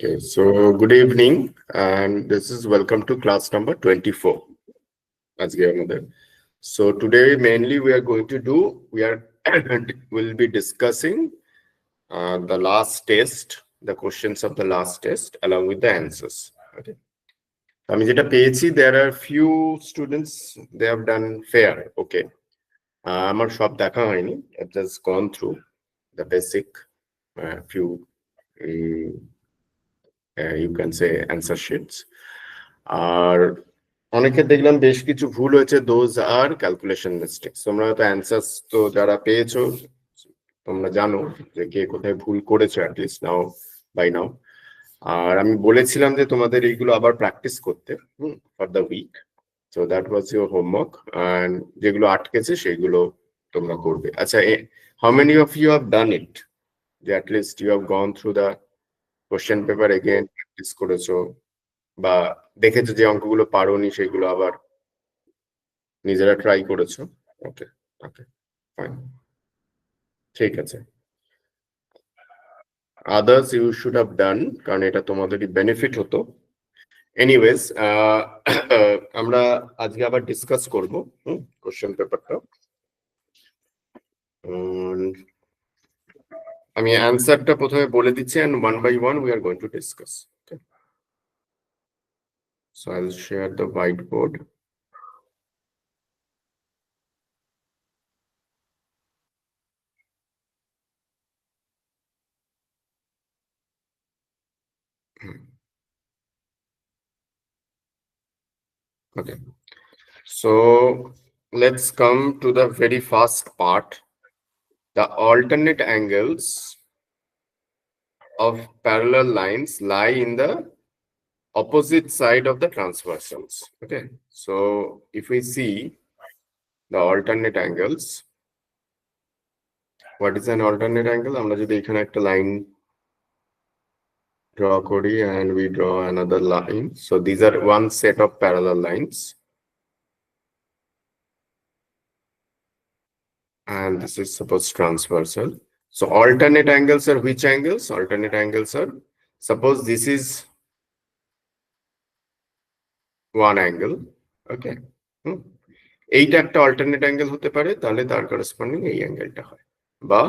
Okay, so good evening, and this is welcome to class number 24. So today mainly we are going to do, will be discussing the last test, the questions of the last test along with the answers. Okay. আমি যেটা পেয়েছি, there are few students, they have done fair. Okay. আমার সব দেখা হয়নি. I've just gone through the basic few you can say answer sheets. আর অনেকে দেখলাম বেশ কিছু ভুল হয়েছে, দোজ আর ক্যালকুলেশন মিস্টেকস। তোমরা হয়তো অ্যান্সার্স তো যারা পেয়েছো তোমরা জানো যে কে কোথায় ভুল করেছো অ্যাটলিস্ট নাও বাই নাও। আর আমি বলেছিলাম যে তোমাদের এইগুলো আবার প্র্যাকটিস করতে for the week, so that was your homework. And যেগুলো আটকেছে সেগুলো তোমরা করবে। আচ্ছা, how many of you have done it, যে at least you have gone through the question paper again, practice করেছো বা দেখেছো যে অঙ্কগুলো পারোনি সেগুলো আবার নিজেরা ট্রাই করেছো? ওকে ওকে ফাইন, ঠিক আছে। Others you should have done, কারণ এটা তোমাদেরই বেনিফিট হতো। এনিওয়েজ, আমরা আজকে আবার ডিসকাস করবো কোশ্চেন পেপারটা। আমি অ্যান্সারটা প্রথমে বলে দিচ্ছি, and one by one we are going to discuss. Okay. So I'll share the whiteboard. Okay. So let's come to the very first part. The alternate angles of parallel lines lie in the opposite side of the transversals. Okay, so if we see the alternate angles, what is an alternate angle? আমরা যদি এখানে একটা line draw করি and we draw another line, so these are one set of parallel lines and this is suppose transversal. So alternate angles are which angles? Alternate angles are, suppose this is one angle. Okay. এইটা একটা alternate angle হতে পারে, তাহলে তার corresponding এই অ্যাঙ্গেলটা হয়, বা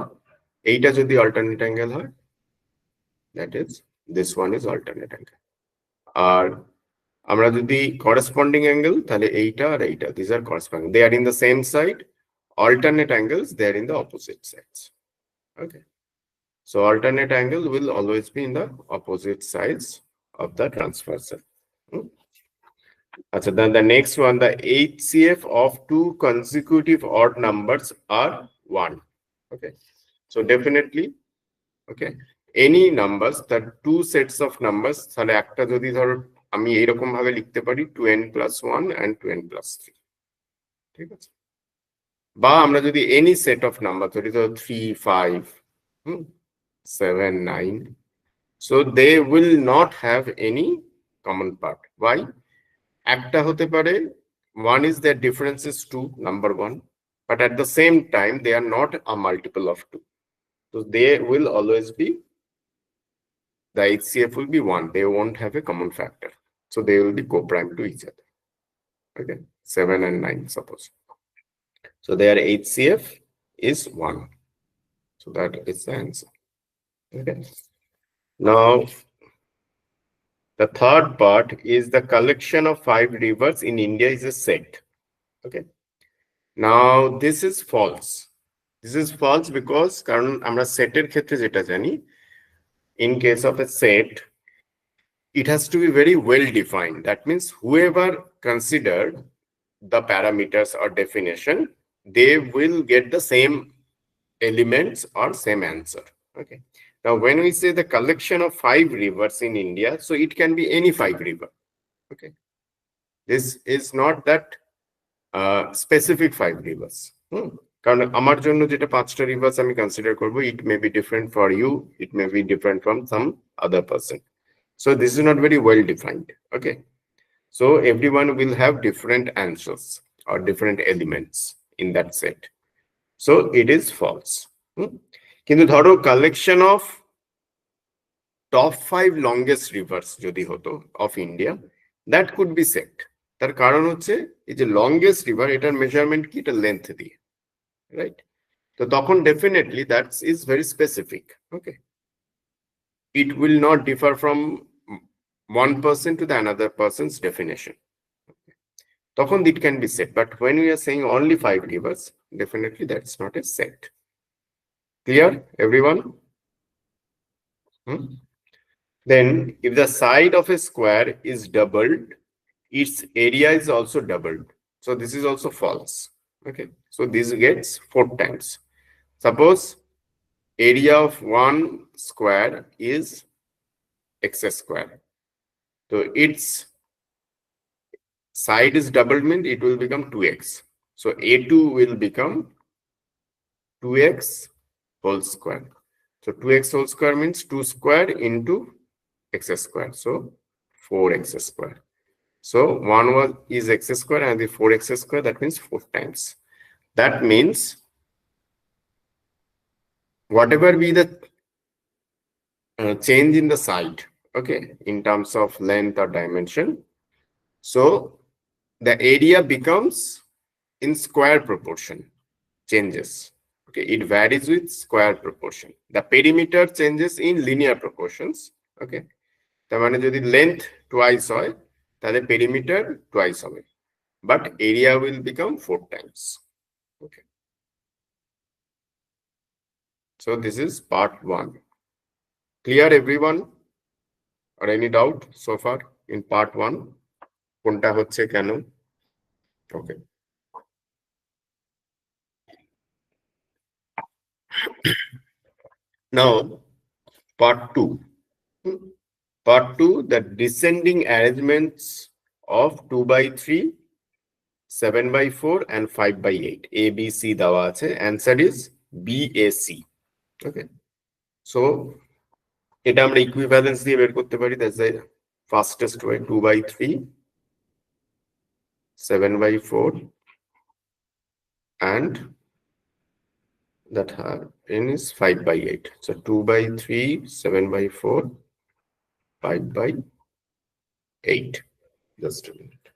এইটা যদি অল্টারনেট অ্যাঙ্গেল হয়, that is this one is alternate angle. আর আমরা যদি করেসপন্ডিং অ্যাঙ্গেল, তাহলে এইটা আর এইটা, দিস আর corresponding, they are in the same side. Alternate angles, they are in the opposite sides. Okay, so alternate angle will always be in the opposite sides of the transversal. Then the next one, the HCF of two consecutive odd numbers are 1. Okay, so definitely, okay, any numbers, the two sets of numbers, তাহলে একটা যদি ধরো আমি এইরকম ভাবে লিখতে পারি 2n plus 1 and 2n plus 3, ঠিক আছে? বা আমরা যদি any set of number ধরি, ধরো 3, 5, 7, 9, so they will not have any common part. Why? একটা হতে পারে, one is their difference is 2, number 1, but at the same time they are not a multiple of 2, so they will always be, the HCF will be 1, they won't have a common factor, so they will be co-prime to each other. Okay, 7 and 9 suppose, so their HCF is 1, so that is the answer. Okay, now the third part is the collection of 5 rivers in India is a set. Okay, now this is false. This is false because কারণ আমরা সেটের ক্ষেত্রে যেটা জানি, in case of a set it has to be very well defined. That means whoever considered the parameters or definition, they will get the same elements or same answer. Okay, now when we say the collection of 5 rivers in India, so it can be any 5 river. Okay, this is not that specific 5 rivers. কারণ আমার জন্য যেটা 5টা reverse আমি consider করব, it may be different for you, it may be different from some other person, so this is not very well defined. Okay, so everyone will have different answers or different elements in that set, so it is false. কিন্তু ধরো collection of top 5 longest rivers যদি হতো of India, that could be set. তার কারণ হচ্ছে এই যে longest river এটার মেজারমেন্ট কি, এটা লেন্থ দিয়ে, রাইট? তো তখন definitely that is very specific, okay, it will not differ from one person to the another person's definition. তখন it can be set, but when we are saying only 5 rivers, definitely that's not a set. Clear, everyone? Then if the side of a square is doubled, its area is also doubled. So this is also false. Okay, so this gets 4 times. Suppose area of one square is x square. So its side is doubled, means it will become 2x. So a2 will become 2x whole square. So 2x whole square means 2 square into x square. So 4x square. So one is x square and the 4x square, that means 4 times. That means whatever be the change in the side, okay, in terms of length or dimension, so the area becomes in square proportion, changes. Okay, it varies with square proportion. The perimeter changes in linear proportions. Okay, তার মানে যদি length twice হয় তাহলে perimeter twice হবে, but area will become 4 times. Okay, so this is part 1. Clear, everyone? Or any doubt so far in part 1? কোনটা হচ্ছে কেন? Okay. Now, part 2. Part 2, the descending arrangements of 2 by 3, 7 by 4, and 5 by 8. A, B, C দেওয়া আছে. Answer is B, A, C. Okay. So, এটা আমরা equivalence দিয়ে বের করতে পারি. That's the fastest way. 2 by 3, 7 by 4, and that n is 5 by 8. So 2 by 3, 7 by 4, 5 by 8. Just a minute.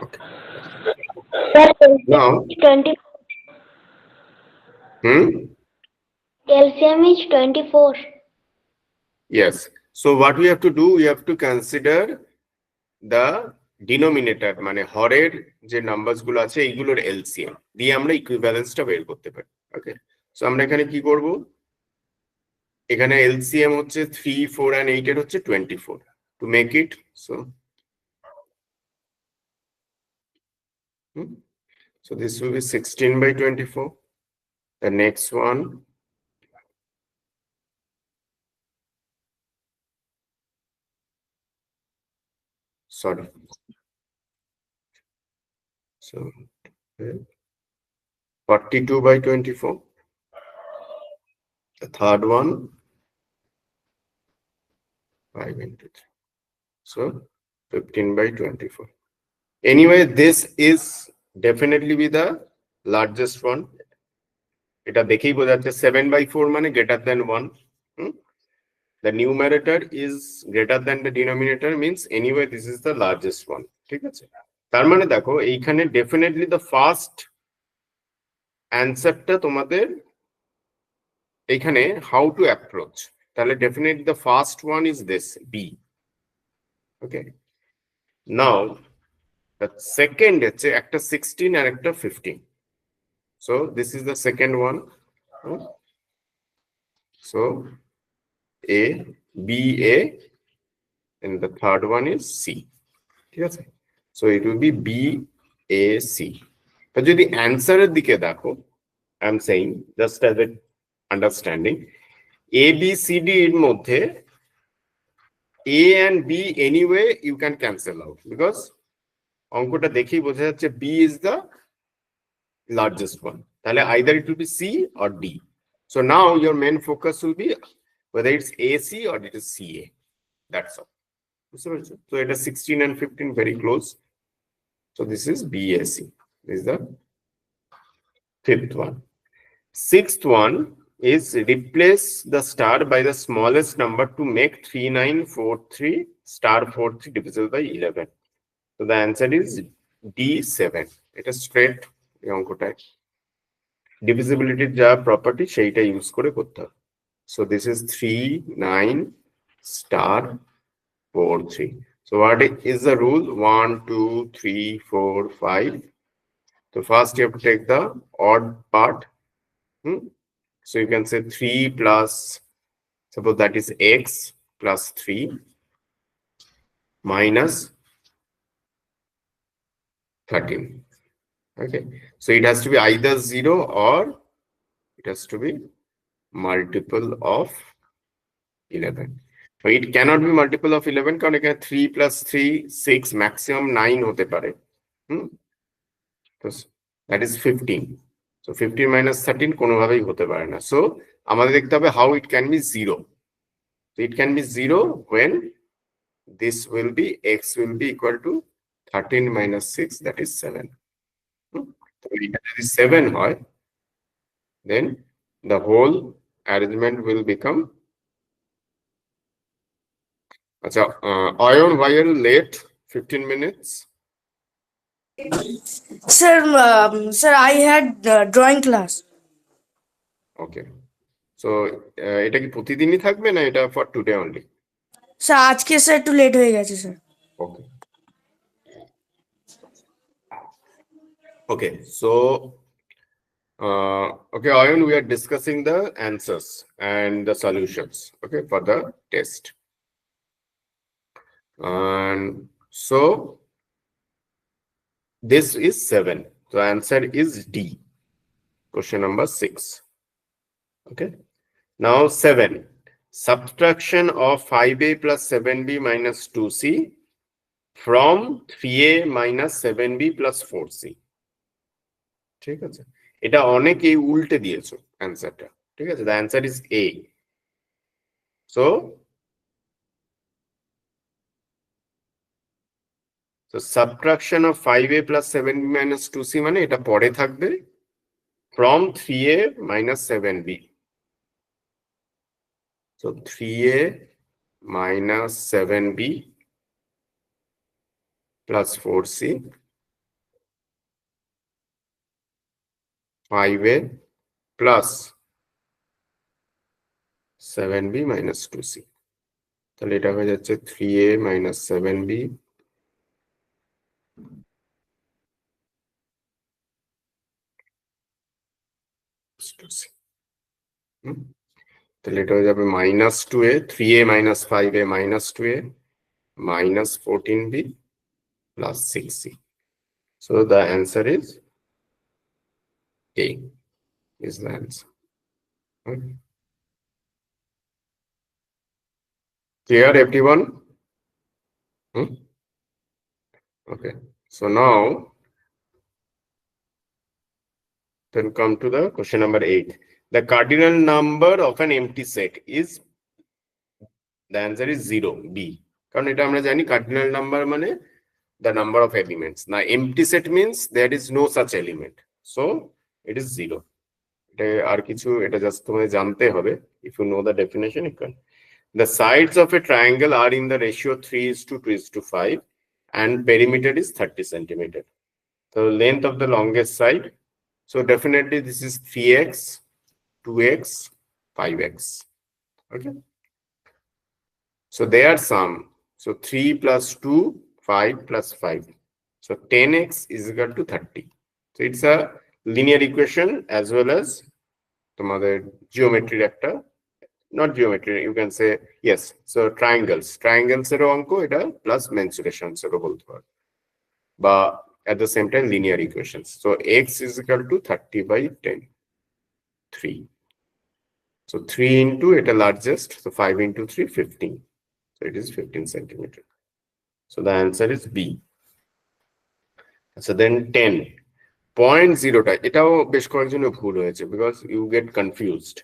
Okay. Now, 20. LCM is 24. Yes. So what we have to do, we have to consider the denominator, মানে হরের যে numbers গুলো আছে এইগুলোর LCM দিয়ে আমরা ইকুইভ্যালেন্সটা বের করতে পারি। ওকে, সো আমরা এখানে কি করব, এখানে এলসিএম হচ্ছে 3, 4 and 8 এর হচ্ছে 24 to make it so this will be 16 by 24. The next one, sorry, so 42 by 24. The third one, 5 into 3, so 15 by 24. Anyway, this is definitely be the largest one. এটা দেখেই বোঝা যাচ্ছে 7 by 4 মানে greater than 1. The numerator is greater than the denominator, means anyway this is the largest one. ঠিক আছে, তার মানে দেখো এইখানে definitely the first answerটা তোমাদের এইখানে how to approach, তাহলে definitely the first one is this B. Okay, now the second হচ্ছে একটা 16 আর একটা 15. So this is the second one. So A, B, A, and the third one is C. Okay? So it will be B, A, C. But যদি answer এর দিকে দেখো, I'm saying just as a understanding, A, B, C, D এর মধ্যে A and B anyway you can cancel out because অঙ্কটা দেখেই বোঝা যাচ্ছে B is the largest one. তাহলে either it will be C or D. So now your main focus will be whether it's AC or it is CA. That's all. So it is 16 and 15 very close. So this is BAC. This is the fifth one. Sixth one, is replace the star by the smallest number to make 3943 star 43 divisible by 11. So the answer is D7. এটা straight এই অঙ্কটায় divisibility যা property সেইটা use করে করতে হবে. So this is 39 star 43. So what is the rule? 1, 2, 3, 4, 5. So first you have to take the odd part. So you can say 3 plus, suppose that is x plus 3 minus 13. Okay. So it has to be either 0 or it has to be multiple of 11. So it cannot be multiple of 11 কারণ এখানে 3 plus 3 6 maximum 9 হতে পারে. So that is 15. So 15 minus 13 কোনোভাবেই হতে পারে না. So আমাদের দেখতে হবে how it can be 0. So it can be 0 when this will be x will be equal to 13 minus 6, that is 7. So এটা যদি 7 হয়, then the whole arrangement will become. আচ্ছা, Ayon, why are you late? 15 minutes. Sir, I had drawing class. Okay. So এটা কি প্রতিদিনই থাকবে না এটা for today only? স্যার আজকে স্যার একটু লেট হয়ে গেছে sir. Okay. Okay, so okay, Ayon, we are discussing the answers and the solutions, okay, for the test. And so this is 7. So answer is D, question number 6. Okay. Now 7. Subtraction of 5a plus 7b minus 2c from 3a minus 7b plus 4c. ঠিক আছে, এটা অনেকেই উল্টে দিয়েছো অ্যানসারটা. ঠিক আছে, the answer is A. So subtraction of 5a plus 7b minus 2c মানে এটা পরে থাকবে from 3a minus 7b. So 3a minus 7b plus 4c, 5a plus 7b minus 2c. তাহলে এটা হয়ে যাচ্ছে 3a minus 7b তাহলে এটা হয়ে যাবে minus 2a, 3a minus 5a minus 2a minus 14b plus 6c. So the answer is A is the answer. Okay. Clear, everyone? Okay. So now then come to the question number 8. The cardinal number of an empty set is, the answer is 0, B. কারণ এটা আমরা জানি cardinal number মানে the number of elements. Now empty set means there is no such element. So it is 0. এটা আর কিছু, এটা just তোমাদের জানতে হবে. If you know the definition, you can. The sides of a triangle are in the ratio 3:2:5 and perimeter is 30 centimeter. So length of the longest side. So definitely this is 3x, 2x, 5x. Okay. So they are sum. So 3 plus 2, 5 plus 5. So 10x is equal to 30. So it's a linear equation as well as তোমাদের geometry একটা, not geometry, you can say, yes. So triangles এরও অঙ্ক এটা plus mensurations এরও বলতে পারো, বা at the same time linear equations. So x is equal to 30 by 10, 3. So 3 into এটা largest, so 5 into 3, 15. So it is 15 centimeter. So the answer is B. So then 10. 0.0টা এটাও বেশ কয়েকজনের ভুল হয়েছে because you get confused.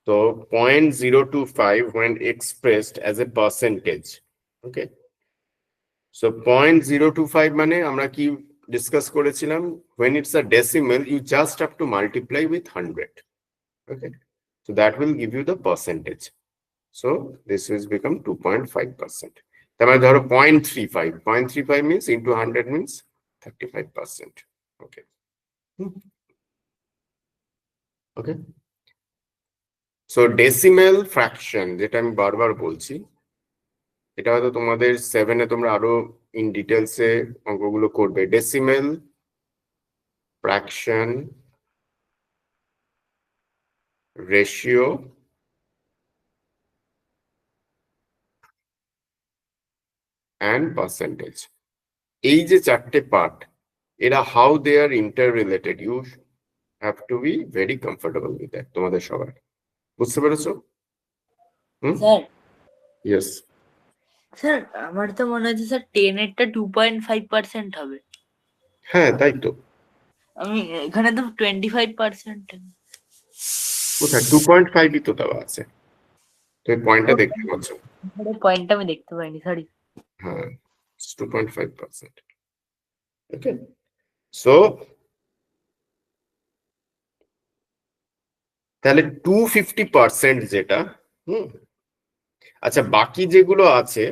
So 0.025 when expressed as a percentage. Okay. So 0.025 মানে আমরা কি discuss করেছিলাম, when it's a decimal you just have to multiply with 100. Okay, so that will give you the percentage. So this will become 2.5%. তারপরে ধরো 0.35, 0.35 means into 100 means 35%. Okay. Okay. So decimal fraction, যেটা আমি বারবার বলছি, এটা হয়তো তোমাদের 7-এ তোমরা আরো ইন ডিটেলসে অঙ্কগুলো করবে। Decimal fraction ratio and percentage, এই যে চারটে পার্ট, এরা how they are interrelated, you have to be very comfortable with that, তোমাদের সবার। বুঝতে পেরেছো? Sir yes. স্যার আমার তো মনে হচ্ছে স্যার 10 এরটা 2.5% হবে। হ্যাঁ তাই তো, আমি এখানে তো 25%। কোথায় 2.5ই তো দেওয়া আছে, তুমি পয়েন্টটা দেখতে পাচ্ছ? পয়েন্টটা আমি দেখতে পাইনি, সরি। হ্যাঁ 2.5%। ওকে, সো তাহলে 250% যেটা, আচ্ছা বাকি যেগুলো আছে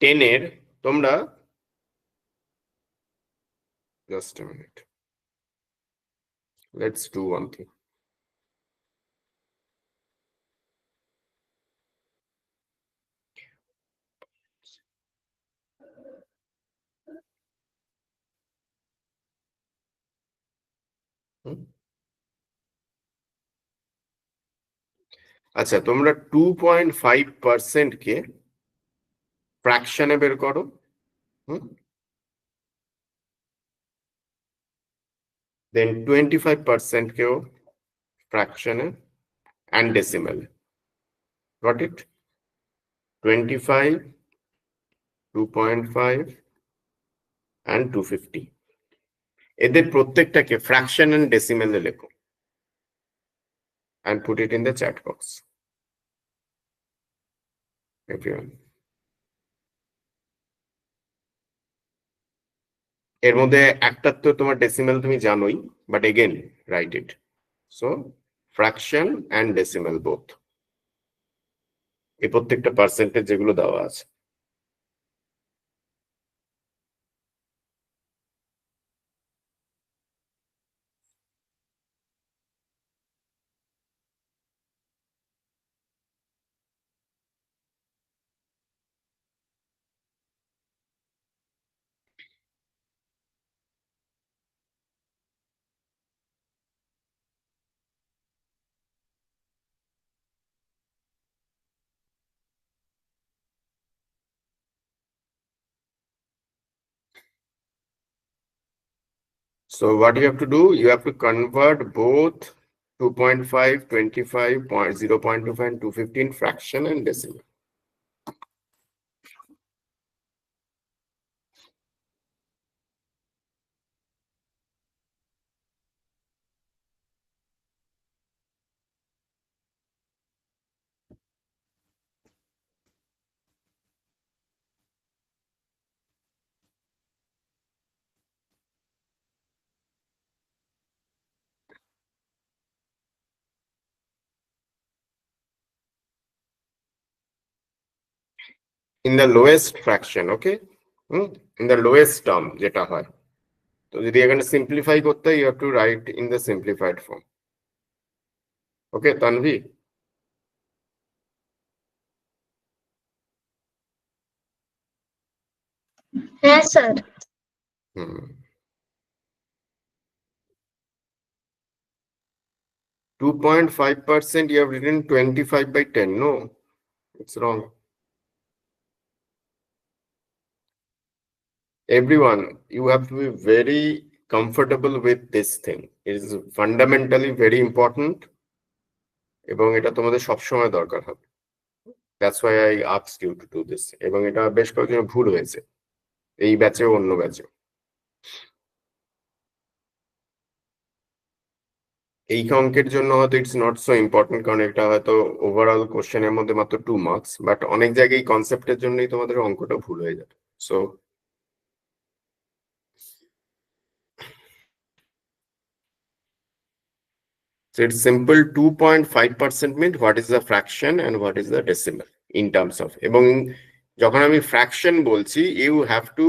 10-এর, তোমরা just a minute, let's do one thing. আচ্ছা তোমরা 2.5% কে ফ্র্যাকশনে বের করো, দেন 25% কেও ফ্র্যাকশনে and decimal. Got it? 25, 2.5 and 250. এদের প্রত্যেকটাকে ফ্র্যাকশন এন্ড ডেসিমেলে লেখো and put it in the chat box. Everyone. এর মধ্যে একটা তো তোমার ডেসিমেল তুমি জানোই, but again write it. So fraction and decimal both, এই প্রত্যেকটা পার্সেন্টেজ যেগুলো দেওয়া আছে। So what you have to do, you have to convert both 2.5, 25, 0.25 and 215 fraction and decimal. In the lowest fraction, okay, in the lowest term যেটা হয়, তো যদি এখানে সিম্পলিফাই করতে হয়, you have to write in the simplified form. Okay, Tanvi? Yes, sir. 2.5%, you have written 25 by 10. No, it's wrong. Everyone, you have to be very comfortable with this thing. It is fundamentally very important, এবং এটা তোমাদের সবসময় দরকার হবে। That's why I asked you to do this. এবং এটা বেশ কয়েকজন ভুল হয়েছে, এই ব্যাচেও অন্য ব্যাচেও। এই অঙ্কের জন্য হয়তো ইটস নট সো ইম্পর্টেন্ট, কারণ এটা হয়তো ওভারঅল কোশ্চেনের মধ্যে মাত্র 2 মার্কস, বাট অনেক জায়গায় কনসেপ্টের জন্যই তোমাদের অঙ্কটা ভুল হয়ে যাবে। So So it's simple 2.5% means what is the fraction and what is the decimal in terms of. এবং যখন আমি fraction বলছি, you have to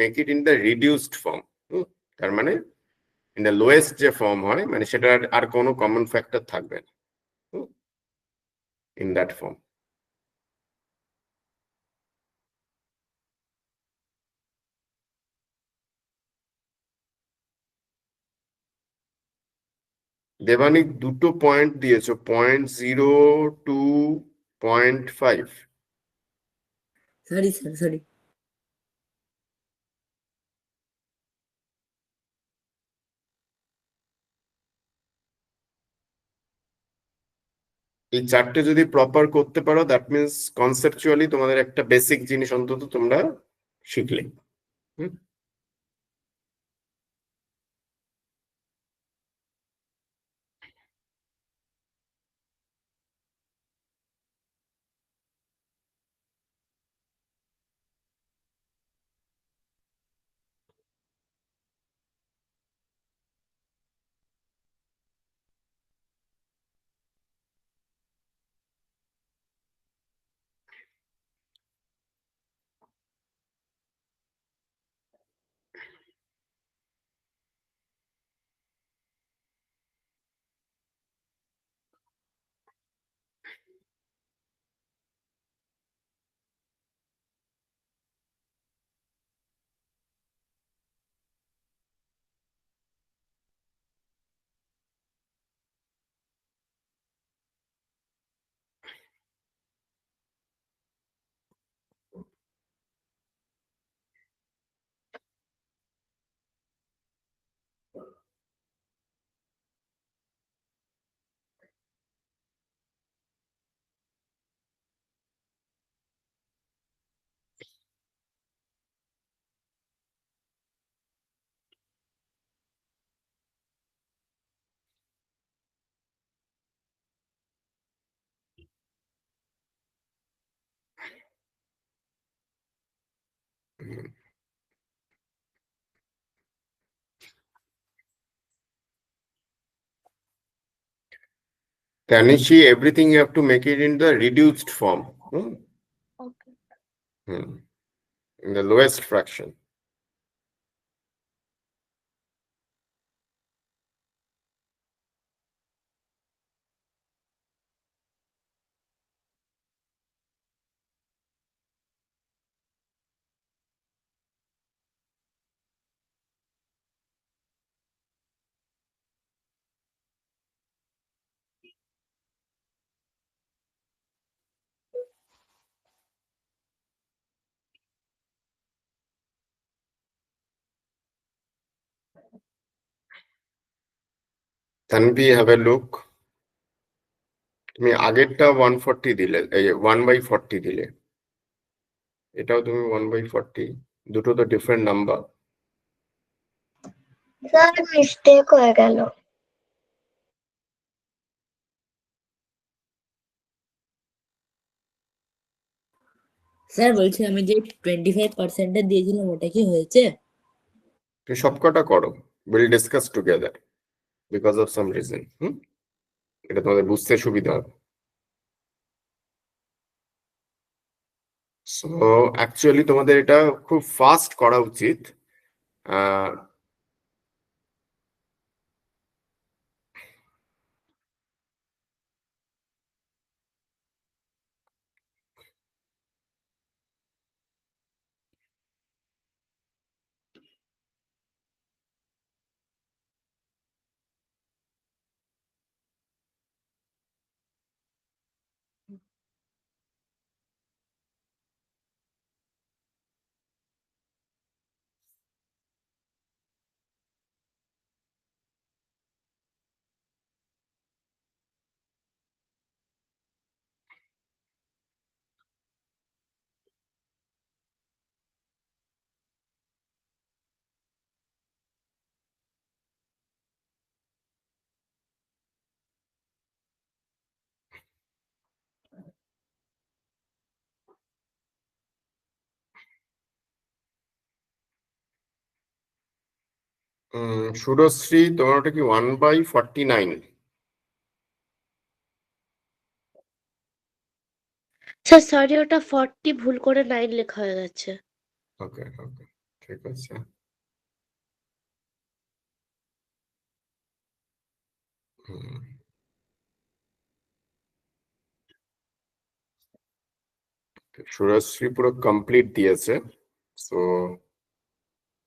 make it in the reduced form. তার মানে in the lowest যে form হয়, মানে সেটার আর কোনো common factor থাকবে না in that form. দেবানিক দুটো পয়েন্ট দিয়েছো, 0.02, 0.5. Sorry sir, sorry. এই চারটে যদি প্রপার করতে পারো, দ্যাট মিনস কনসেপচুয়ালি তোমাদের একটা বেসিক জিনিস অন্তত তোমরা শিখলে। Tanishi, everything you have to make it in the reduced form. Okay. In the lowest fraction. Tanvi, have a look. তুমি আগেরটা 140 দিলে, এই 1/40 দিলে, এটাও তুমি 1/40, দুটো তো ডিফারেন্ট নাম্বার। স্যার মিস্টেক হয়ে গেল। স্যার বলছি আমি যে 25% দিয়েছিলাম ওটা কি হয়েছে? তুমি সবকটা করো, will discuss together because of some reason. এটা তোমাদের বুঝতে সুবিধা হবে। সো অ্যাকচুয়ালি তোমাদের এটা খুব ফাস্ট করা উচিত। সুরশ্রী, তোমার ওটা কি 1/49? স্যার সরি, ওটা 40 ভুল করে 9 লেখা হয়ে গেছে। ওকে ওকে, ঠিক আছে। সুরশ্রী পুরো কমপ্লিট দিয়েছে, সো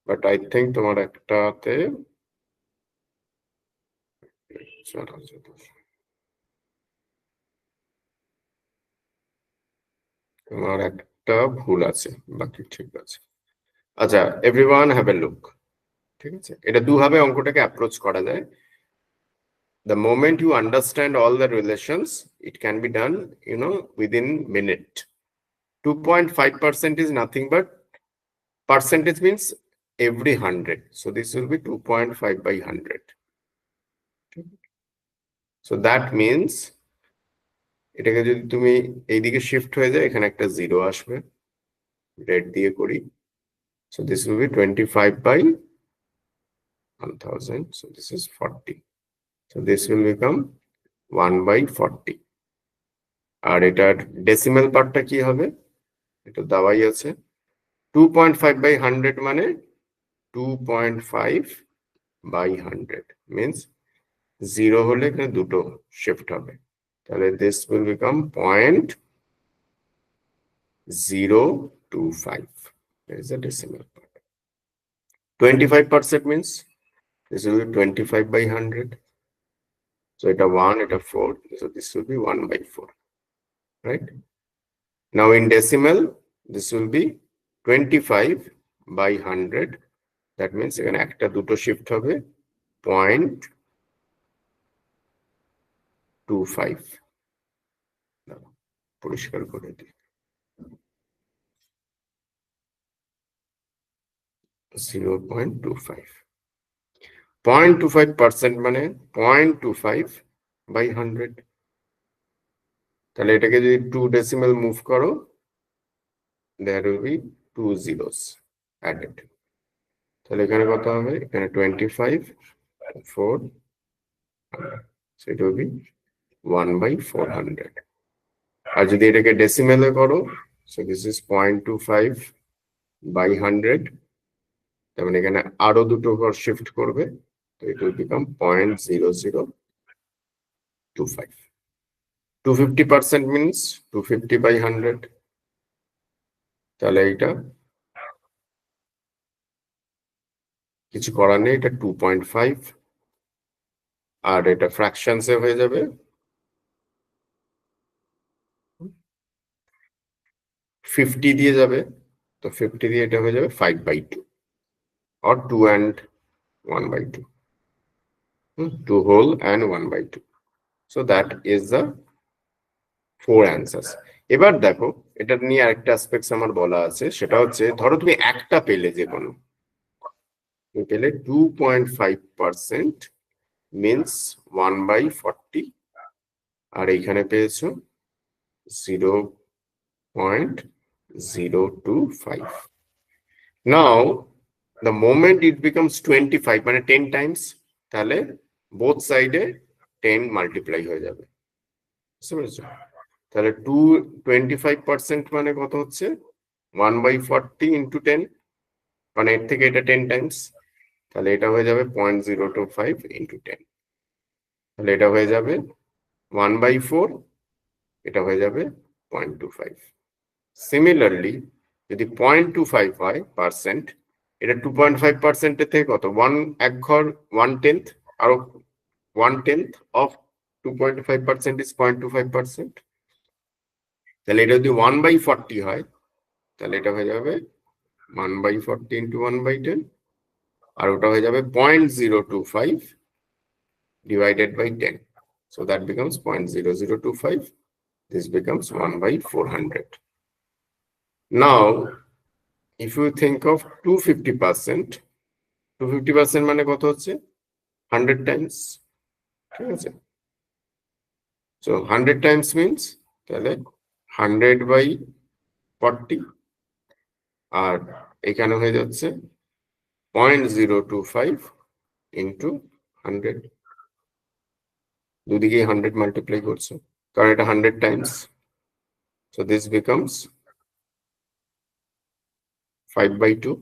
বাট আই থিঙ্ক তোমার একটাতে তোমার একটা ভুল আছে, বাকি ঠিক আছে। আচ্ছা, এভরিওয়ান হ্যাভ এ লুক। ঠিক আছে, এটা দুভাবে অঙ্কটাকে অ্যাপ্রোচ করা যায়। The moment you understand all the relations, it can be done, within minute. 2.5% is nothing but percentage means every 100. So this will be 2.5 by 100. So that means এটাকে যদি তুমি এইদিকে shift হয়ে যায়, এখানে একটা জিরো আসবে, রেড দিয়ে করি। So this will be 25 by 1000. So this is 40. So this will become 1 by 40. আর এটার ডেসিমাল পার্টটা কি হবে, এটা দেওয়াই আছে। 2.5 by 100 মানে 2.5 by 100 means 0 হলে এখানে দুটো শিফট হবে, তাহলে this will become 0.025. There is a decimal part. 25% means this will be 25 by 100. So এটা 1, এটা 4. So this will be 1 by 4. Right? Now in decimal, this will be 25 by 100. That means এখানে একটা দুটো শিফট হবে 0.25. পরিষ্কার করে দিই, 0.25. 0.25% মানে 0.25 by 100. তাহলে এটাকে যদি 2 decimal মুভ করো, there will be 2 zeros added. তাহলে এখানে কত হবে, এখানে 25, 4, so it will be 1 by 400. আর যদি এটাকে ডেসিমেলে করো, so this is 0.25 by 100. তার মানে এখানে আরো দুটো ঘর শিফট করবে, তো it will become 0.0025. 250% means 250 by 100. তাহলে এটা কিছু করার নেই, এটা 2.5, আর এটা ফ্র্যাকশনসে হয়ে যাবে 50 দিয়ে যাবে, তো 50 দিয়ে এটা হয়ে যাবে 5/2 or 2 and 1/2, 2 whole and 1/2. So that is the 4 answers. এবার দেখো, এটা নিয়ে আরেকটা অ্যাসপেক্টস আমার বলা আছে, সেটা হচ্ছে ধরো তুমি একটা পেলে, যে কোনো তুমি পেলে 2.5% means 1/40, আর এইখানে পেয়েছো 0.025. Now the moment it becomes 25 মানে 10 times, তাহলে বোথ সাইডে 10 মাল্টিপ্লাই হয়ে যাবে, বুঝতে পেরেছো? তাহলে 25% মানে কত হচ্ছে, 1/40 into 10, মানে এর থেকে এটা 10 টাইমস, তাহলে এটা হয়ে যাবে 0.025 into 10, তাহলে এটা হয়ে যাবে 1/4, এটা হয়ে যাবে 0.25. সিমিলারলি যদি 0.25 হয় পার্সেন্ট, এটা 2.5% এর থেকে কত, এক ঘর 1/10, আরো 1/10 of 2.5% is 0.25%. তাহলে এটা যদি 1/40 হয়, তাহলে এটা হয়ে যাবে 1/40 into 1/10, আর ওটা হয়ে যাবে 0.025 divided by 10. So that becomes 0.0025. This becomes 1/400. Now, if you think of 250%, 250% মানে কত হচ্ছে, 100 times. ঠিক আছে, so 100 times means তাহলে 100/40, আর এখানে হয়ে যাচ্ছে 0.025 into 100. দুদিকে 100 মাল্টিপ্লাই করছো, কারণ এটা 100 Times, So this becomes 5/2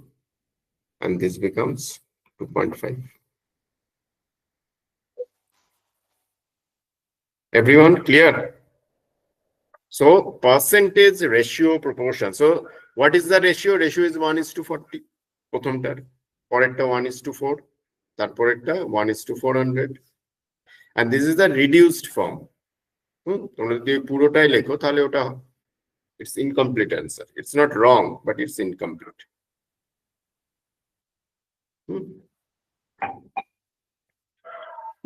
and this becomes 2.5. Everyone clear? So percentage ratio proportion. So what is the ratio? Ratio is 1:40. প্রথমটার পরেরটা 1:4, তারপরেরটা 1:400. And this is the reduced form. তোমরা যদি পুরোটাই লেখো তাহলে ওটা it's incomplete answer. It's not wrong, but it's incomplete.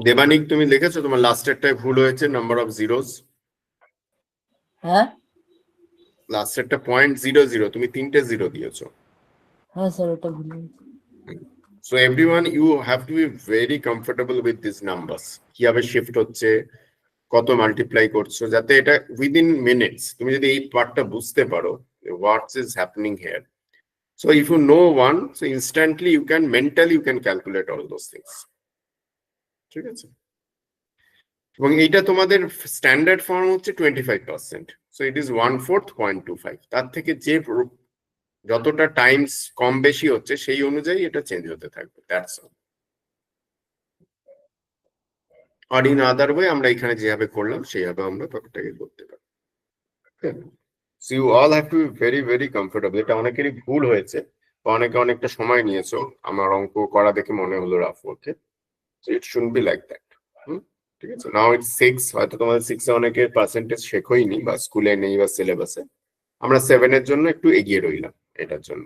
দেবানিক তুমি লিখেছো তোমার লাস্টেরটায় ভুল হয়েছে নাম্বার অফ জিরোস হ্যাঁ লাস্টেরটা 0.00 তুমি 3টে জিরো দিয়েছো হ্যাঁ স্যার ওটা ভুল হয়েছে। So everyone, you have to be very comfortable with these numbers. কিভাবে শিফট হচ্ছে, কত মাল্টিপ্লাই করছো, যাতে এটা উইদিন মিনিটস তুমি যদি এই পার্টটা বুঝতে পারো what is happening here. So if you know one, so instantly you can mentally you can calculate all those things. ঠিক আছে, এবং এইটা তোমাদের স্ট্যান্ডার্ড ফর্ম হচ্ছে 25%. So it is 1/4 0.25. তার থেকে যে যতটা টাইমস কম বেশি হচ্ছে সেই অনুযায়ী এটা চেঞ্জ হতে থাকবে, দ্যাটস অল। আর ইন আদার ওয়ে আমরা এখানে যেভাবে করলাম সেইভাবে আমরা ব্যাপারটাকে করতে পারি। So you all have to be very very comfortable. এটা অনেকেরই ভুল হয়েছে বা অনেকে অনেকটা সময় নিয়েছো, আমার অঙ্ক করা দেখে মনে হলো rough okay, so it should be like that. ঠিক আছে, নাও ইটস 6, হয়তো তোমাদের 6 এ অনেকের পার্সেন্টেজ শেখোইনি বা স্কুলে নেই বা সিলেবাসে, আমরা 7 এর জন্য একটু এগিয়ে রইলাম এটার জন্য।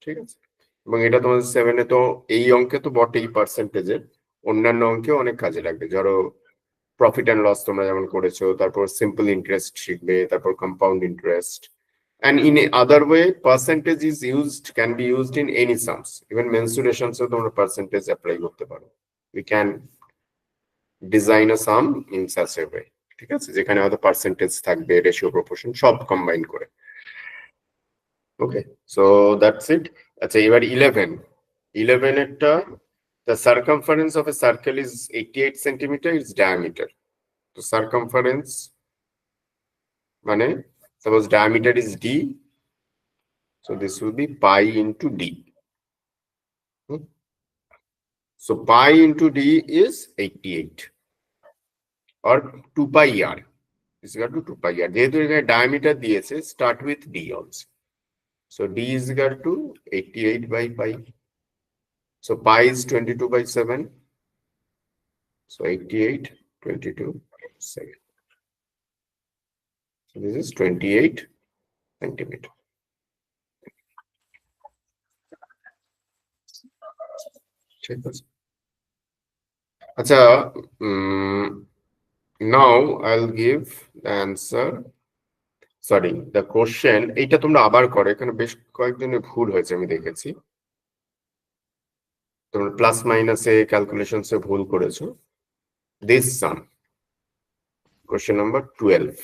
ঠিক আছে, এবং এটা তোমাদের 7 এ তো এই অঙ্কে তো বটেই পার্সেন্টেজের, অন্যান্য অঙ্কেও অনেক কাজে লাগবে। ধরো প্রফিট অ্যান্ড লস তোমরা যেমন করেছো, তারপর সিম্পল ইন্টারেস্ট শিখবে, তারপর compound interest, and in a other way percentage is used, can be used in any sums, even mensuration so তোমরা percentage apply করতে পারো। we can design a sum in such a way, ঠিক আছে, যেখানে হয়তো percentage থাকবে, ratio proportion সব combine করে। ওকে, সো দ্যাটস ইট। আচ্ছা, এবার 11 এরটা, the circumference of a circle is 88 centimeter, its diameter. So circumference মানে suppose diameter is d, so this will be pi into d. So pi into d is 88 or 2 pi r is equal to 2 pi r. যেহেতু এখানে diameter দিয়েছে, start with d also. So d is equal to 88 by pi. So pi is 22/7. So 88, 22/7. So this is 28 centimeter. ঠিক আছে, আচ্ছা, now I'll give the answer. Sorry, the question, এইটা তোমরা আবার করো, এখানে বেশ কয়েকজনের ভুল হয়েছে আমি দেখেছি, তোমরা প্লাস মাইনাসে ক্যালকুলেশনসে ভুল করেছো। দিস সাম কোশ্চেন নাম্বার 12,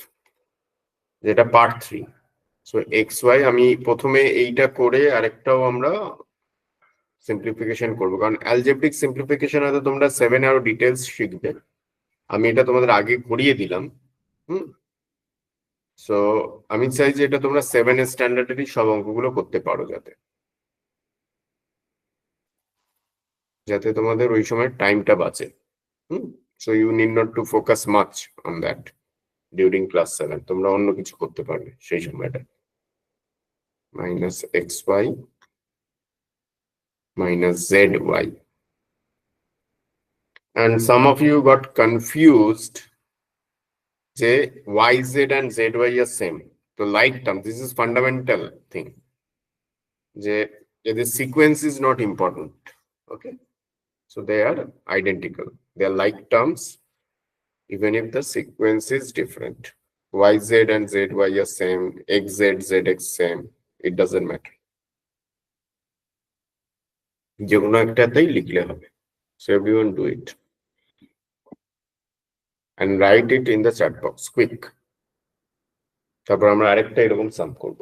যেটা পার্ট 3। সো এক্স ওয়াই, আমি প্রথমে এইটা করে আরেকটাও আমরা সিম্পলিফিকেশন করবো, কারণ অ্যালজেব্রিক সিম্পলিফিকেশন হয়তো তোমরা 7 আরো ডিটেলস শিখবে, আমি এটা তোমাদের আগে করিয়ে দিলাম। সো আমি চাই যে এটা তোমরা 7 এর স্ট্যান্ডার্ডেরই সব অঙ্কগুলো করতে পারো, যাতে তোমাদের ওই সময় টাইমটা বাঁচে। So you need not to focus much on that during class 7, তোমরা অন্য কিছু করতে পারবে সেই সময়টা। -xy -zy, and some of you got confused যে yz and zy are same. তো like term, this is fundamental thing, যে the sequence is not important. Okay, so they are identical, they are like terms even if the sequence is different. YZ and ZY are same, XZ, ZX same, it doesn't matter. যেকোনো একটাতেই লিখলে হবে। So everyone do it and write it in the chat box quick. তারপর আমরা আরেকটা এরকম সাম করব।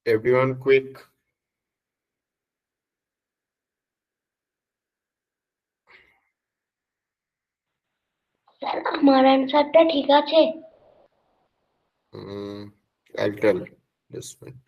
Everyone quick. Sir আমার অ্যান্সারটা ঠিক আছে? I'll tell. Just wait.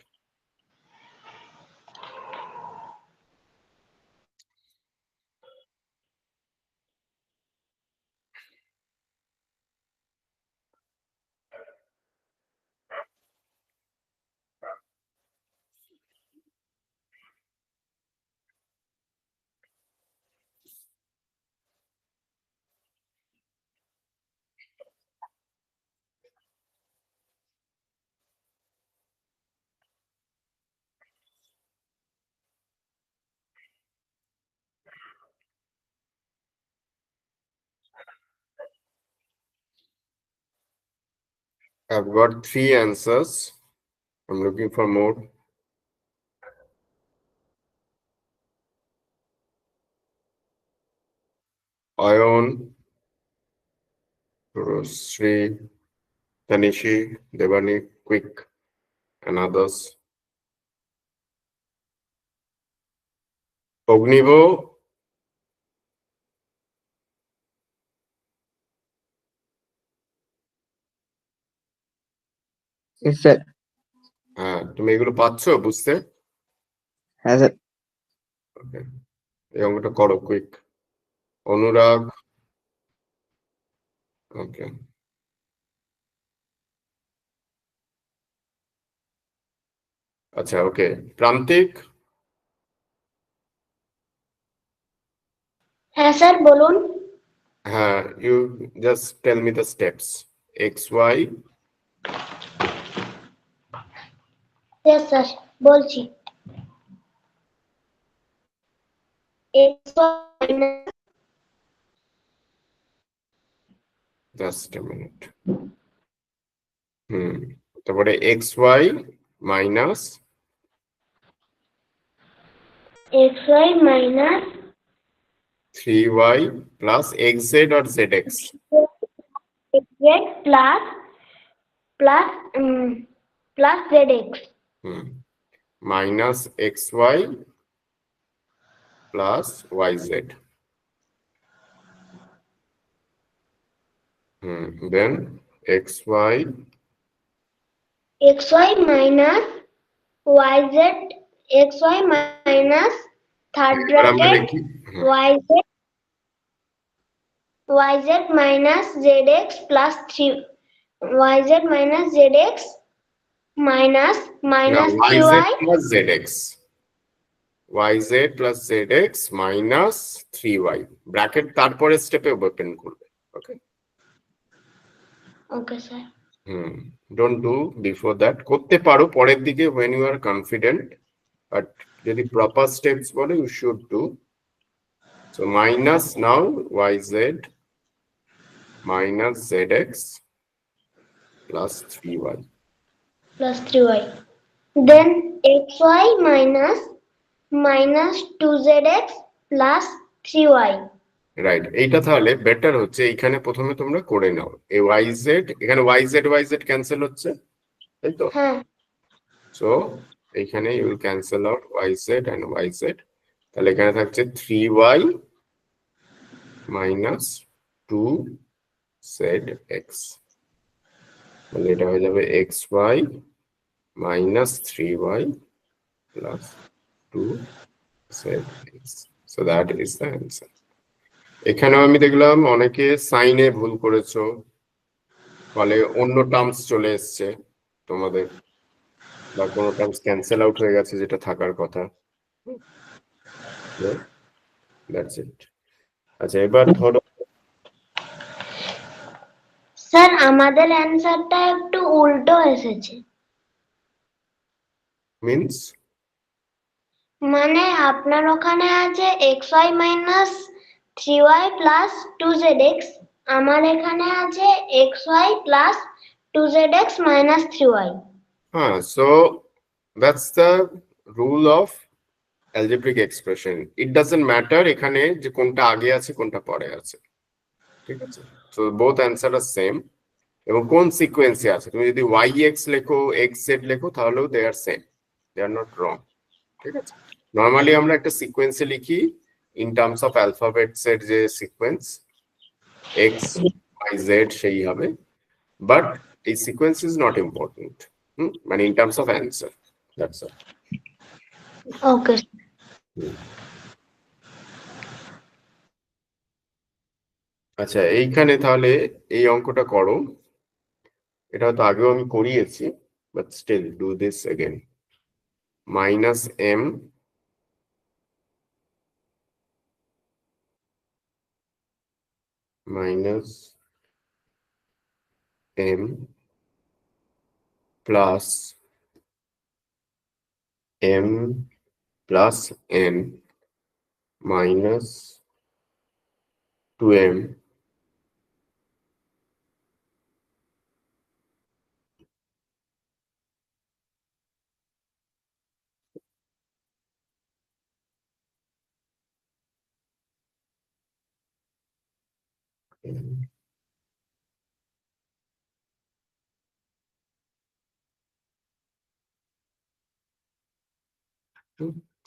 I've got 3 answers. I'm looking for more. Ayon, Sri, Tanishi, Devani, quick, and others. Ognivo, sir. তুমি এগুলো পাচ্ছ বুঝতে? হ্যাঁ স্যার। ওকে, এই অঙ্কটা করো কুইক। অনুরাগ, ওকে, আচ্ছা ওকে। প্রান্তিক, হ্যাঁ স্যার বলুন। হ্যাঁ, you just tell me the steps. X y, yes sir বলছি। X minus just a minute. তারপরে x y minus x y minus 3y plus x z আর z x. X z plus plus plus z x minus x y plus y z. Then x y minus y z x y minus third এবার আমরা bracket লিখি y z minus z x plus 3 y z minus z x minus minus y 3y z plus z x, y z plus z x minus 3y bracket তারপরে স্টেপে open করবে। Okay, okay sir. Don't do before that. করতে পারো পরের দিকে when you are confident, but যদি proper steps বলে you should do. So minus now yz minus zx plus 3y. Plus 3y. Then xy minus 2zx plus 3y. Right, এইটা তাহলে better হচ্ছে এইখানে প্রথমে তোমরা করে নাও। এই yz, এখানে yz ক্যান্সেল হচ্ছে, তাই তো? হ্যাঁ। সো এইখানে you will cancel out yz and yz, তাহলে এখানে থাকছে 3y মাইনাস 2zx, মানে এটা হয়ে যাবে xy minus 3y plus 2zx. So that is the answer. এখানেও আমি দেখলাম অনেকে সাইনে ভুল করেছো, ফলে অন্য টার্মস চলে এসছে তোমাদের, বা কোনো টার্মস ক্যান্সেল আউট হয়ে গেছে যেটা থাকার কথা। That's it. আচ্ছা এবার ধরো স্যার আমাদের অ্যানসারটা একটু উল্টো এসেছে। মিন্স মানে আপনার ওখানে আছে xy minus 3y plus 2zx, আমার এখানে আছে xy plus 2zx minus 3y. হ্যাঁ, so that's the rule of algebraic expression. It doesn't matter এখানে যে কোনটা আগে আছে কোনটা পরে আছে, ঠিক আছে? সো বোথ অ্যান্সার আর সেম, এবং কোন সিকোয়েন্সে আছে। তুমি যদি ওয়াই এক্স লেখো এক্স জেড লেখো তাহলেও দে আর same. They are not wrong. ঠিক আছে? Normally আমরা একটা সিকোয়েন্সে লিখি in terms of alphabets এর যে সিকোয়েন্স x y z সেই হবে, but এই সিকোয়েন্স is not important. মানে in terms of answer. That's all. ওকে আচ্ছা, এইখানে তাহলে এই অঙ্কটা করো। এটা তো আগেও আমি করিয়েছি, but still do this again. Minus m minus m plus m plus n minus 2m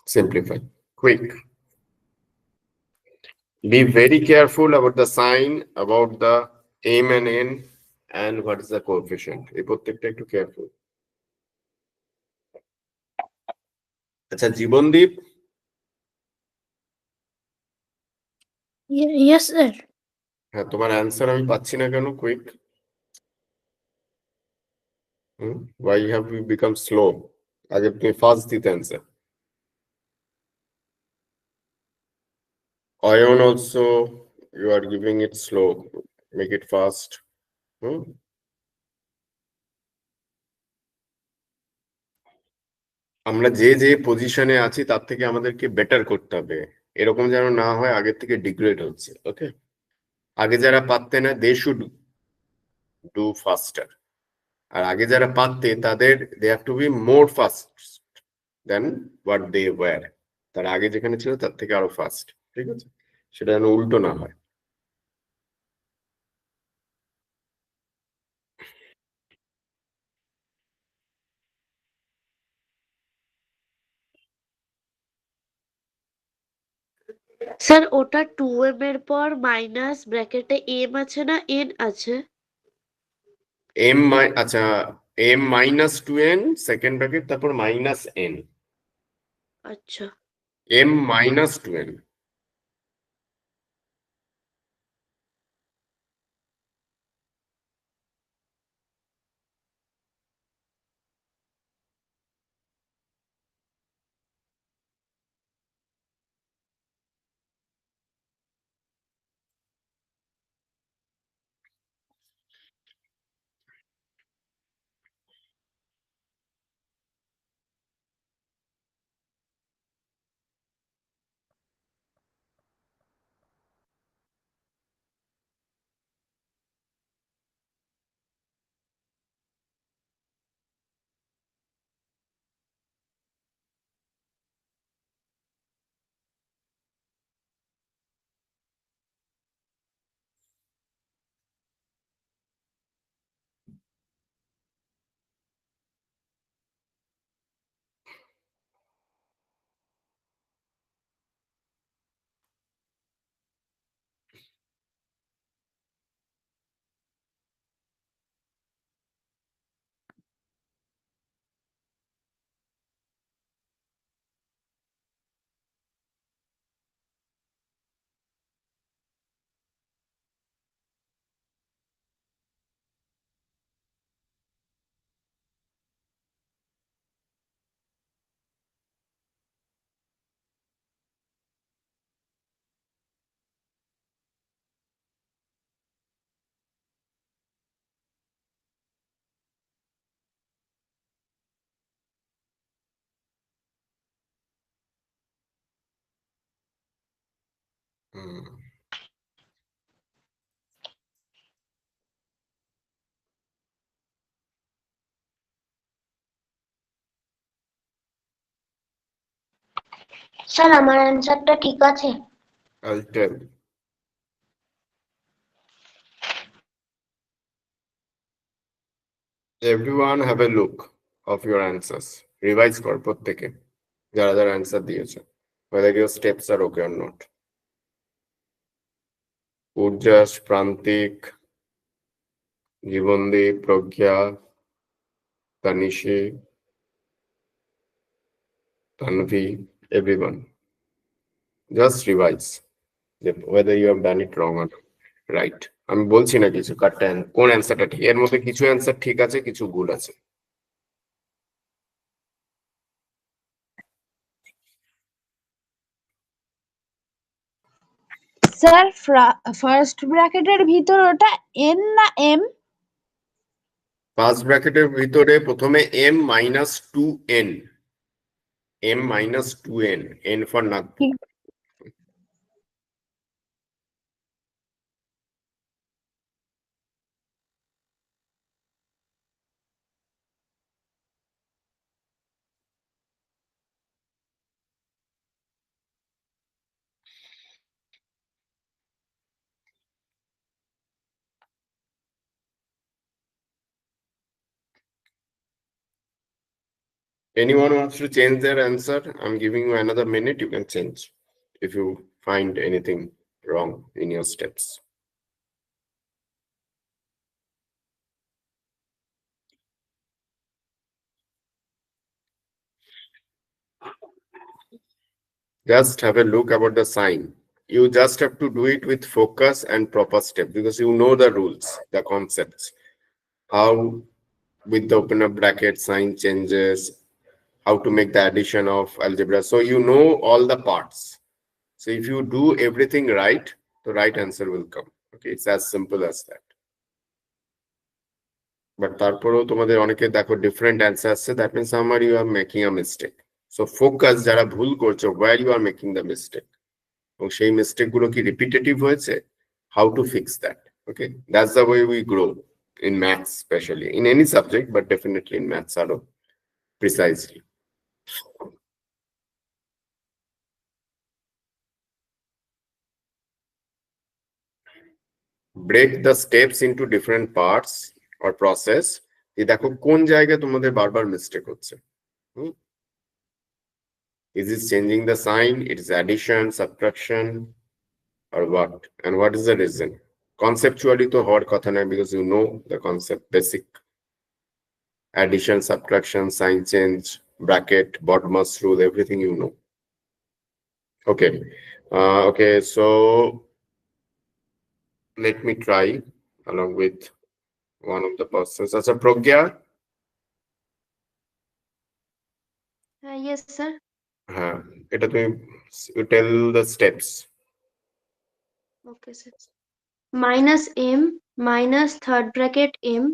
simplify. Quick. Be very careful about the sign, about the m and n, and what is the coefficient. এই প্রত্যেকটা একটু careful. আচ্ছা, Jibandeep, yes sir. হ্যাঁ, তোমার answer আমি পাচ্ছি না কেন? Quick. Why have you become slow? আগে তুমি ফাস্ট দিতে answer. Ion also, you are giving it slow. Make it fast. আমরা যে যে পজিশনে আছি তার থেকে আমাদেরকে বেটার করতে হবে, এরকম যেন না হয় আগের থেকে ডিগ্রেড হচ্ছে। ওকে, আগে যারা পারতে না দে শুড ডু ফাস্টার, আর আগে যারা পারতে তাদের they have to be more fast then what they were. তার আগে যেখানে ছিল তার থেকে আরো ফাস্ট। ঠিক আছে, সেটা যেন উল্টো না হয়। স্যার ওটা 2m এর পর মাইনাস ব্র্যাকেটে m আছে না n আছে? আচ্ছা, m minus 2n second bracket, তারপর মাইনাস n, আচ্ছা m মাইনাস 2n। স্যার আমার অ্যান্সারটা ঠিক আছে? I'll tell. Everyone have a look of your answers. Revise কর প্রত্যেকে, যারা যারা অ্যান্সার দিয়েছে, whether your steps are okay or not. উর্জাস, প্রান্তিক, জীবনদীপ, প্রজ্ঞা, তানিশি, Tanvi, everyone. Just revise whether you have done it wrong or not. Right. আমি বলছি না কিছু কাটটা কোন অ্যান্সারটা ঠিক, এর মধ্যে কিছু অ্যান্সার ঠিক আছে, কিছু ভুল আছে। স্যার ফার্স্ট ব্র্যাকেটের ভিতর ওটা এন না এম? ফার্স্ট ব্র্যাকেটের ভিতরে প্রথমে m minus 2n, m minus 2n, n for Nagpur. Anyone wants to change their answer? I'm giving you another minute. You can change if you find anything wrong in your steps. Just have a look about the sign. You just have to do it with focus and proper step because you know the rules, the concepts. How with the open up bracket sign changes, how to make the addition of algebra. So you know all the parts. So if you do everything right, the right answer will come. Okay, it's as simple as that. But তারপরেও তোমাদের অনেকে দেখো different answer আসছে, that means somewhere you are making a mistake. So focus যারা ভুল করছো, where you are making the mistake. এবং সেই মিস্টেক গুলো কি রিপিটেটিভ হয়েছে, how to fix that. Okay, that's the way we grow in maths, especially in any subject, but definitely in maths আরো precisely. Break the steps into different parts or process. এই দেখো কোন জায়গায় তোমাদের বারবার মিস্টেক হচ্ছে। Is it changing the sign? It is addition, subtraction, or what? And what is the reason? Conceptually to hard কথা নয়, because you know the concept, basic addition, subtraction, sign change, bracket, BODMAS rule, everything you know. Okay. Okay, so let me try along with one of the persons. As a Pragya. Yes, sir. এটা তুমি tell the steps. Okay, sir. Minus m minus third bracket m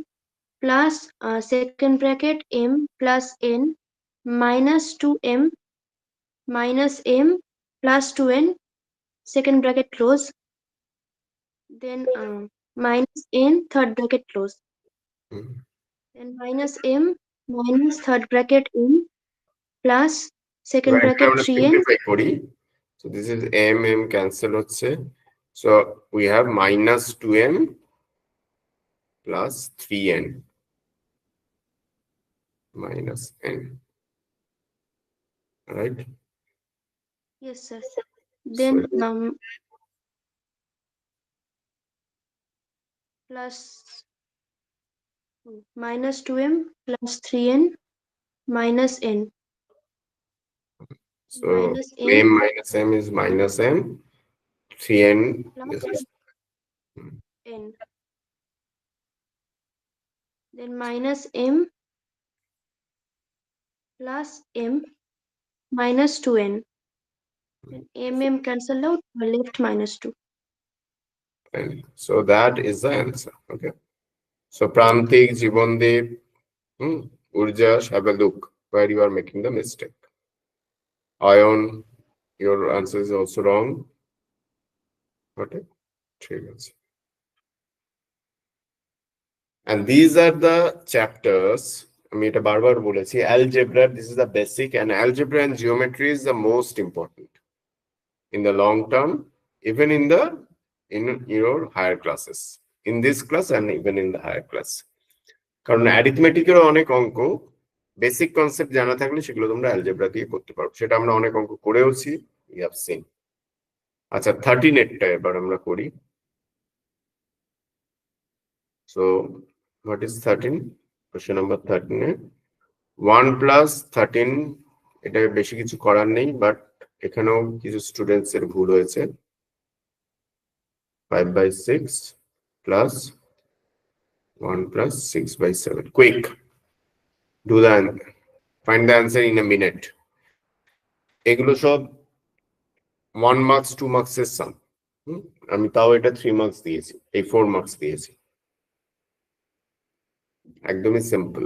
plus second bracket m plus n minus 2m minus m plus 2n, second bracket close, then minus n third bracket close, then minus m minus third bracket m plus second Right, bracket আমরা 3n. simplify করি. So this is m cancel হচ্ছে. So we have minus 2m plus 3n minus n. Right? Yes, sir. Then plus minus 2m plus 3n minus n. So Minus m minus m is minus m. 3n this is n. Then minus m plus m minus 2n. Then m cancel out, left minus 2. n. So that is the answer. Okay. So Prantik, Jibondeep, Urjash, have a look where you are making the mistake. Ayon, your answer is also wrong. Okay. And these are the chapters. আমি এটা বারবার বলেছি, algebra, this is the basic, and algebra and geometry is the most important in the long term, even in your higher classes, in this class and even in the higher class. কারণ arithmetic এর অনেক অঙ্ক basic concept জানা থাকলে সেগুলো তোমরা algebra দিয়ে করতে পারো, সেটা আমরা অনেক অঙ্ক করেওছি, we have seen। আচ্ছা 13 এবার আমরা করি। So what is 13? Question number 13 1 plus 13, এটা বেশি কিছু করার নেই, বাট এখানেও কিছু স্টুডেন্টস এর ভুল হয়েছে। 5/6 plus 1 plus 6/7, quick, do the find the answer in a minute। এগুলো সব 1 marks 2 marks এর সাম, আমি তাও এটা 3 marks দিয়েছি, এই 4 marks দিয়েছি, একদমই সিম্পল।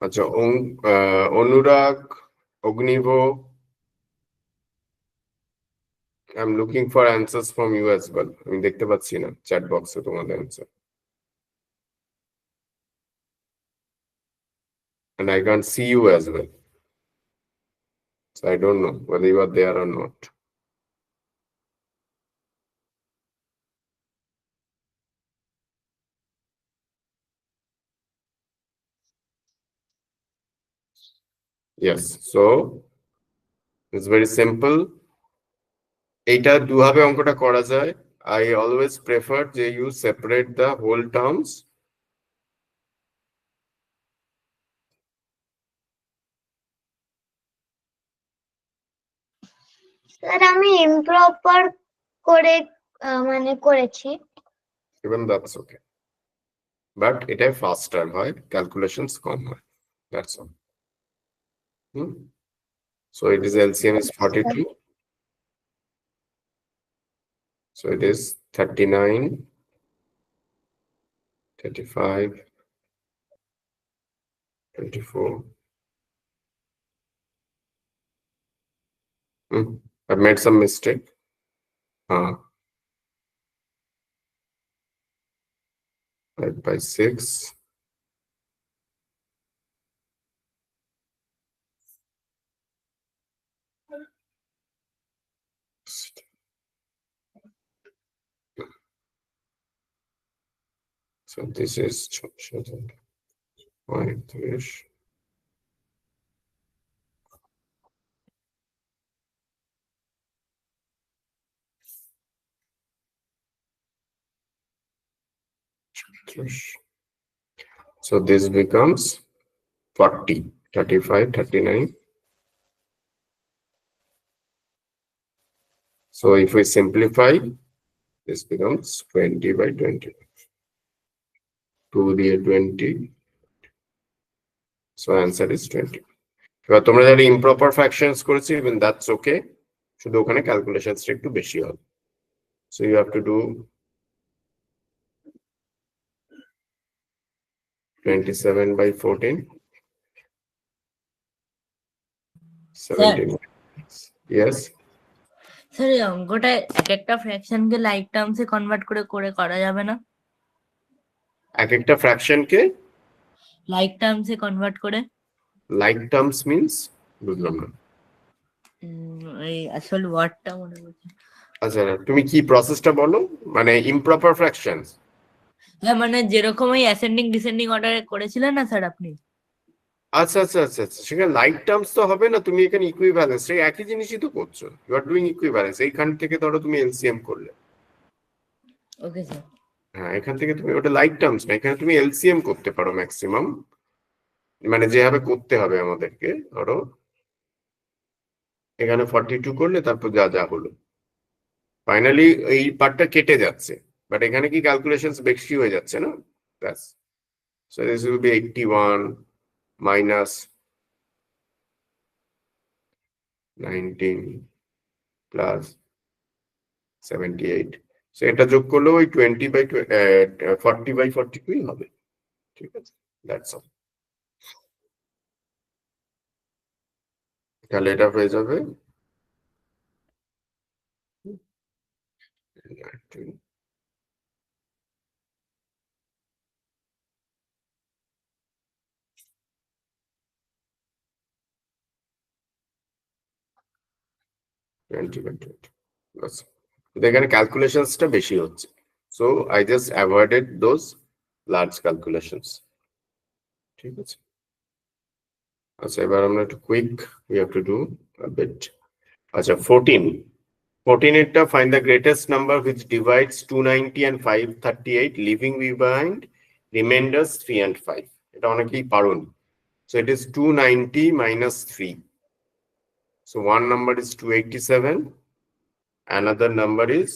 আচ্ছা Anurag, Agnibh, I am looking for answers from you as well. আমি দেখতে পাচ্ছি না চ্যাট বক্সে তোমাদের answer, and I can't see you as well, so I don't know whether you are there or not. Yes, so it's very simple। এইটা দুভাবে অঙ্কটা করা যায়। I always prefer যে you separate the whole terms, sir আমি improper করে মানে করেছি। even that's okay, but এটা faster হয়, calculations কম হয়, that's all। So it is LCM is 42, so it is 39, 35, 24. I've made some mistake. 5/6, so this is 35, so this becomes 40, 35, 39. So if we simplify, this becomes 20/20, 2 দিয়ে 20, so answer is 20। এবার তোমরা যারা improper fractions করেছো, even that's okay, শুধু ওখানে ক্যালকুলেশনসটা একটু বেশি হবে। So you have to do 27/14, 17। Yes, sir এই অঙ্কটা এক একটা ফ্র্যাকশনকে লাইক টার্মসে কনভার্ট করে করে করা যাবে না? এক একটা ফ্র্যাকশনকে লাইক টার্মসে কনভার্ট করে? লাইক টার্মস মিন্স বুঝলাম না। এই আসল ওয়ার্ডটা মনে পড়ছে। আচ্ছা তুমি কি প্রসেসটা বলো, মানে ইমপ্রপার ফ্র্যাকশনস? হ্যাঁ মানে যেরকম ওই অ্যাসেন্ডিং ডিসেন্ডিং অর্ডারে করেছিলেন না স্যার আপনি? আচ্ছা আচ্ছা আচ্ছা আচ্ছা, সেখানে লাইক টার্মস তো হবে না, তুমি এখানে ইকুইভ্যালেন্স, এই একই জিনিসই তো করছো, ইউ আর ডুইং ইকুইভ্যালেন্স। এইখান থেকে ধরো তুমি এলসিএম করলে, ওকে স্যার। হ্যাঁ এখান থেকে তুমি ওটা লাইক টার্মস না, এখানে তুমি এলসিএম করতে পারো ম্যাক্সিমাম, মানে যেভাবে করতে হবে আমাদেরকে, ধরো এখানে 42 করলে তারপর যা যা হলো, ফাইনালি এই পার্টটা কেটে যাচ্ছে, বাট এখানে কি ক্যালকুলেশনস বেশি হয়ে যাচ্ছে না, ব্যাস। So this will be 81 minus 19 plus 78। So এটা যোগ করলেও ওই 40/42 হবে, ঠিক আছে, দ্যাটস অল। তাহলে এটা হয়ে যাবে 20/20 ব্যাস। কিন্তু এখানে ক্যালকুলেশনসটা বেশি হচ্ছে, so I just avoided those large calculations, ঠিক আছে। আচ্ছা, এবার আমরা একটু quick, we have to do a bit. আচ্ছা, 14 এটা find the greatest number which divides 290 and 538 leaving behind remainders 3 and 5। এটা অনেকেই পারুন। So it is 290 minus 3. So one number is 287, another number is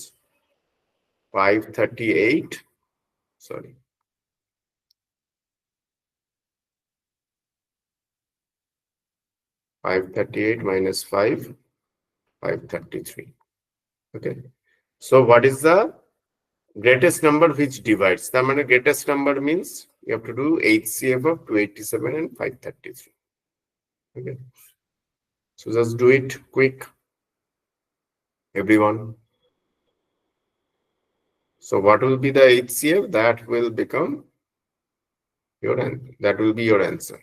538, sorry, 538 minus 5, 533, okay. So what is the greatest number which divides? The greatest number means you have to do HCF of 287 and 533, okay. So just do it quick, everyone. So what will be the HCF? That will become your answer. That will be your answer.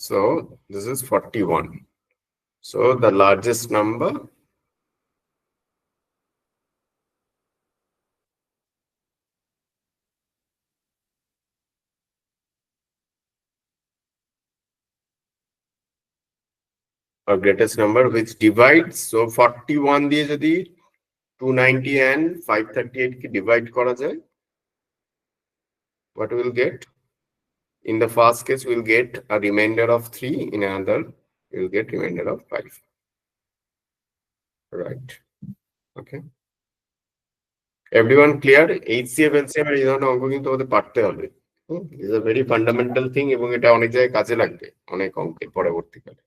So this is 41. So the largest number or greatest number which divides. So 41 দিয়ে যদি 290 and 538 K divide করা যায়, what we will get? In the first case, we'll get a remainder of 3. In another, we'll get remainder of 5. Right. Okay. Everyone clear? HCF LCM এর এই ধরনের অঙ্ক কিন্তু আমাদের পারতে হবে। This is a very fundamental thing এবং এটা অনেক জায়গায় কাজে লাগবে অনেক অঙ্কে পরবর্তীকালে।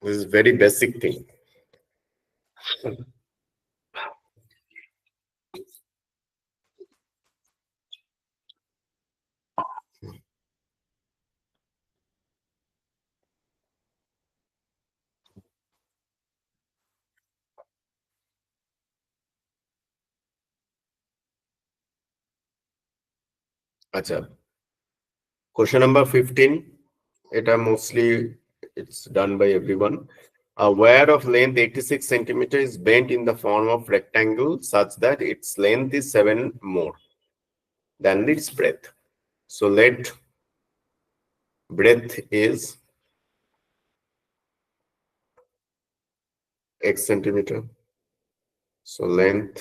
This is very basic thing. আচ্ছা, question number 15. এটা mostly it's done by everyone. A wire of length 86 centimeter is bent in the form of rectangle such that its length is 7 more than its breadth. So let breadth is x centimeter. So length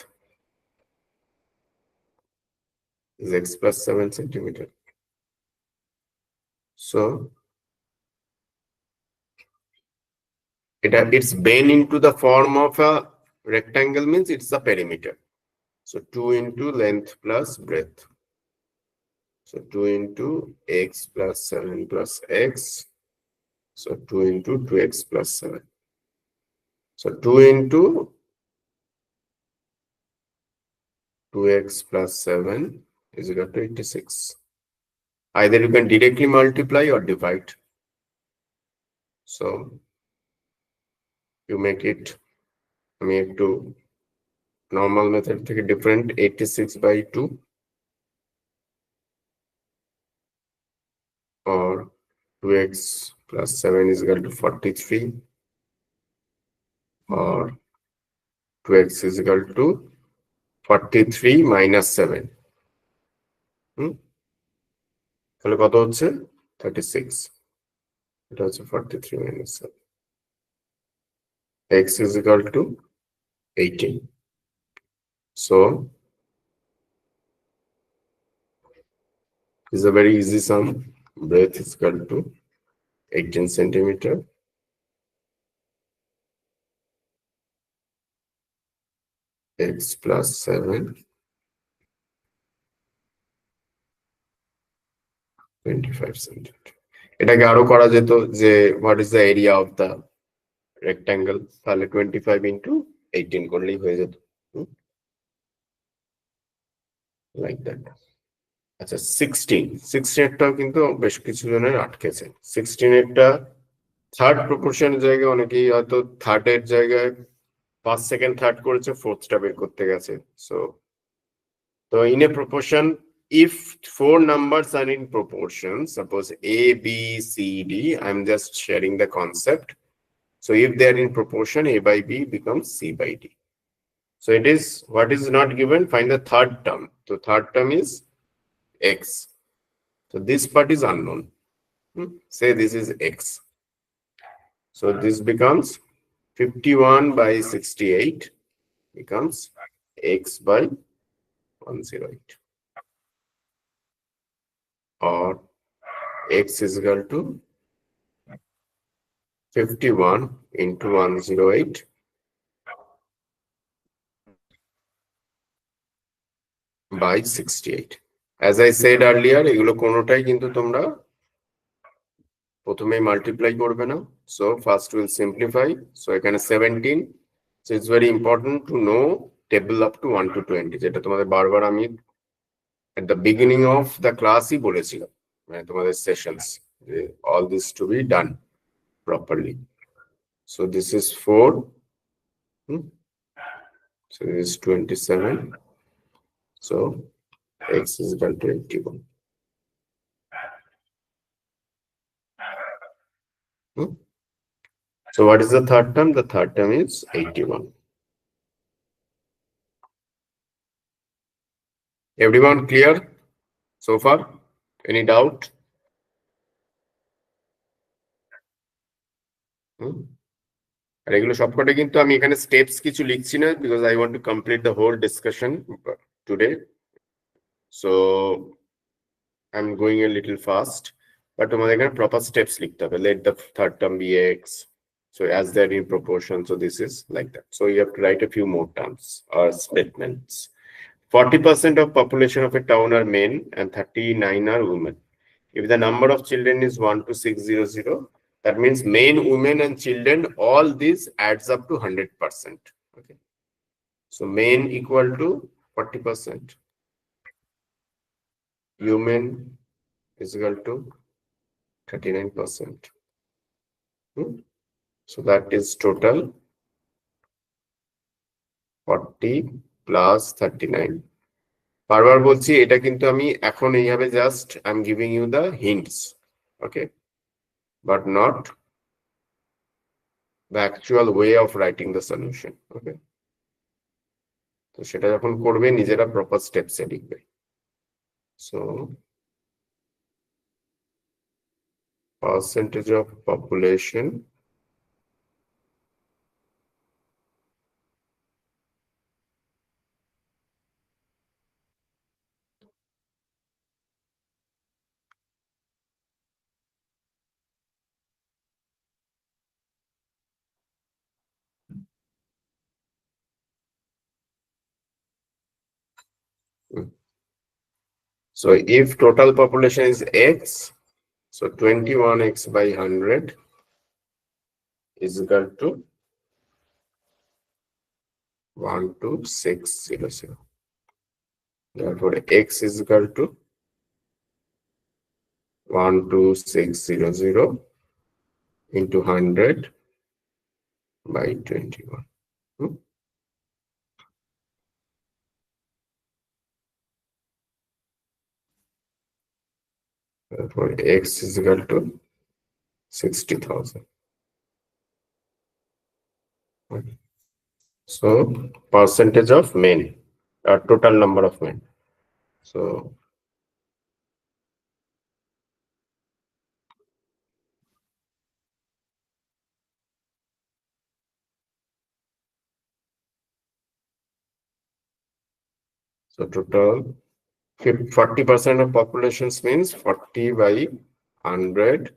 is x plus 7 centimeter. So it's bent into the form of a rectangle means it's a perimeter. So 2 into length plus breadth. So 2 into x plus 7 plus x. So 2 into 2x plus 7. So 2 into 2x plus 7 is equal to 86. Either you can directly multiply or divide. So you make it, I mean, to normal method থেকে different, 86/2 or 2x plus 7 is equal to 43 or 2x is equal to 43 minus 7. তাহলে কত হচ্ছে 36, এটা হচ্ছে 43 minus 7. X is equal to 18. So it's a very easy sum. Breadth is equal to 18 centimeter. X plus 7, 25 centimeter. এটাকে আরো করা যেত যে what is the area of the rectangle, তাহলে 25 into 18 করলেই হয়ে যেত, like that. আচ্ছা 16 এরটাও কিন্তু বেশ কিছু জনের আটকেছে। 16 এরটা থার্ড প্রপোর্শনের জায়গায় অনেকেই হয়তো থার্ডের জায়গায় 5 সেকেন্ড থার্ড করেছে, ফোর্থটা বের করতে গেছে। So in a proportion, if 4 numbers are in proportion, suppose A, B, C, D, I'm just sharing the concept. So if they are in proportion, A by B becomes C by D. So it is, what is not given, find the third term. So third term is X. So this part is unknown. Say this is X. So this becomes 51/68 becomes X by 108. Or X is equal to 51 into 108 by 68. As I said earlier, এগুলো কোনোটাই কিন্তু তোমরা প্রথমে multiply করবে না। So first we'll simplify. So এখানে 17. So it's very important to know table up to 1 to 20, যেটা তোমাদের বারবার আমি at the beginning of the class-ই বলেছিলাম, মানে তোমাদের sessions, all this to be done properly. So this is 4. So this is 27. So X is equal to 81. So what is the third term? The third term is 81. Everyone clear so far? Any doubt? আর এগুলো সবকটা কিন্তু আমি এখানে steps কিছু লিখছি না, because I want to complete the whole discussion today. So I'm going a little fast, but তোমাদের এখানে proper steps লিখতে হবে. Let the third term be X. So as they're in proportion, so this is like that. So you have to write a few more terms or statements. 40% of population of a town are men and 39 are women. If the number of children is 1 to 600, that means men, women, and children, all this adds up to 100%. Okay. So men equal to 40%. Women is equal to 39%. So that is total 40 plus 39. বারবার বলছি এটা কিন্তু আমি এখন এইভাবে just I am giving you the hints, okay, but not the actual way of writing the solution. Okay, তো সেটা যখন করবে নিজেরা প্রপার স্টেপসে লিখবে। So percentage of population So if total population is X, so 21X by 100 is equal to 12600. Therefore X is equal to 12600 into 100 by 21. Therefore, x is equal to 60,000. So, percentage of men, total number of men. So, total 40% of populations means 40 by 100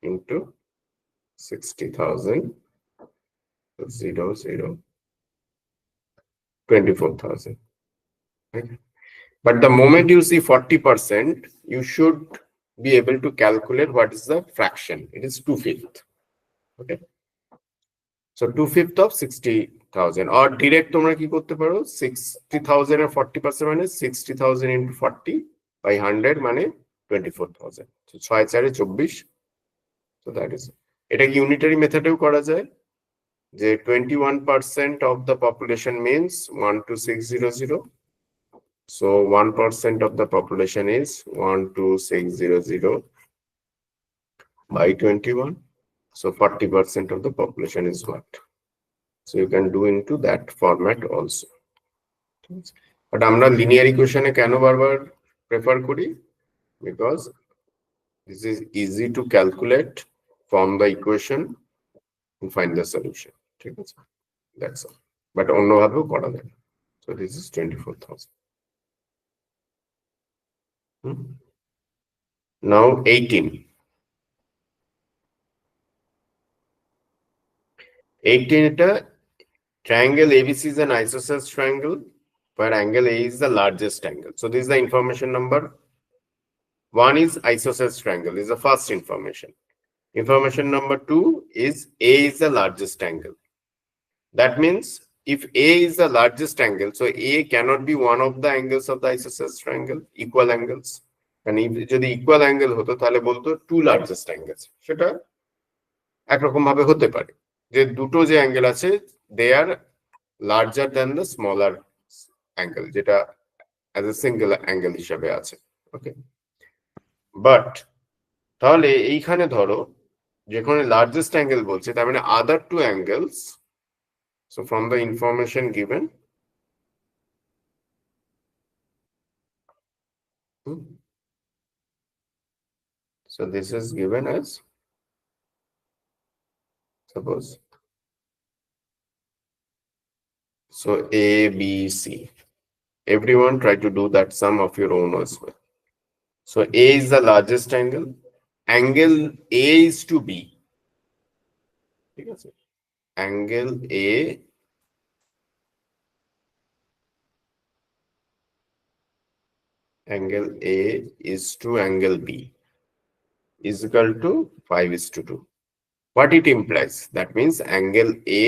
into 60,000, 24,000. Right? But the moment you see 40%, you should be able to calculate what is the fraction. It is 2/5. Okay. So 2/5 of 60,000 or direct তোমরা কি করতে পারো 60,000 এর 40% মানে 60,000 into 40 by 100 মানে 24,000. So 6 4 24. So that is এটা কি unitary মেথডেও করা যায় যে 21% of the population means 12600. So 1% of the population is 12600 by 21. So 40% of the population is what? So you can do into that format also. But আমরা linear equation এ কেন বারবার prefer করি? Because this is easy to calculate from the equation and find the solution. ঠিক আছে? That's all. But অন্যভাবেও করা যায়। So this is 24,000. Now 18. 18 এটা triangle ABC is an isosceles triangle where angle A is the largest angle. So this is the information number. One is isosceles triangle, is the first information. Information number 2 is A is the largest angle. That means if A is the largest angle, so A cannot be one of the angles of the isosceles triangle, equal angles. And if যদি equal angle হতো তাহলে বলতো two largest angles. সেটা একরকম ভাবে হতে পারে যে দুটো যে অ্যাঙ্গেল আছে they are larger than the smaller angle যেটা as a single angle হিসাবে আছে ওকে বাট তাহলে এইখানে ধরো যেখানে লার্জেস্ট অ্যাঙ্গেল বলছে তার মানে other two angles so from the information given so this is given as suppose so A B C everyone try to do that sum of your own as well. So A is the largest angle. Angle A is to B. Angle A is to angle B is equal to 5:2. What it implies? That means angle A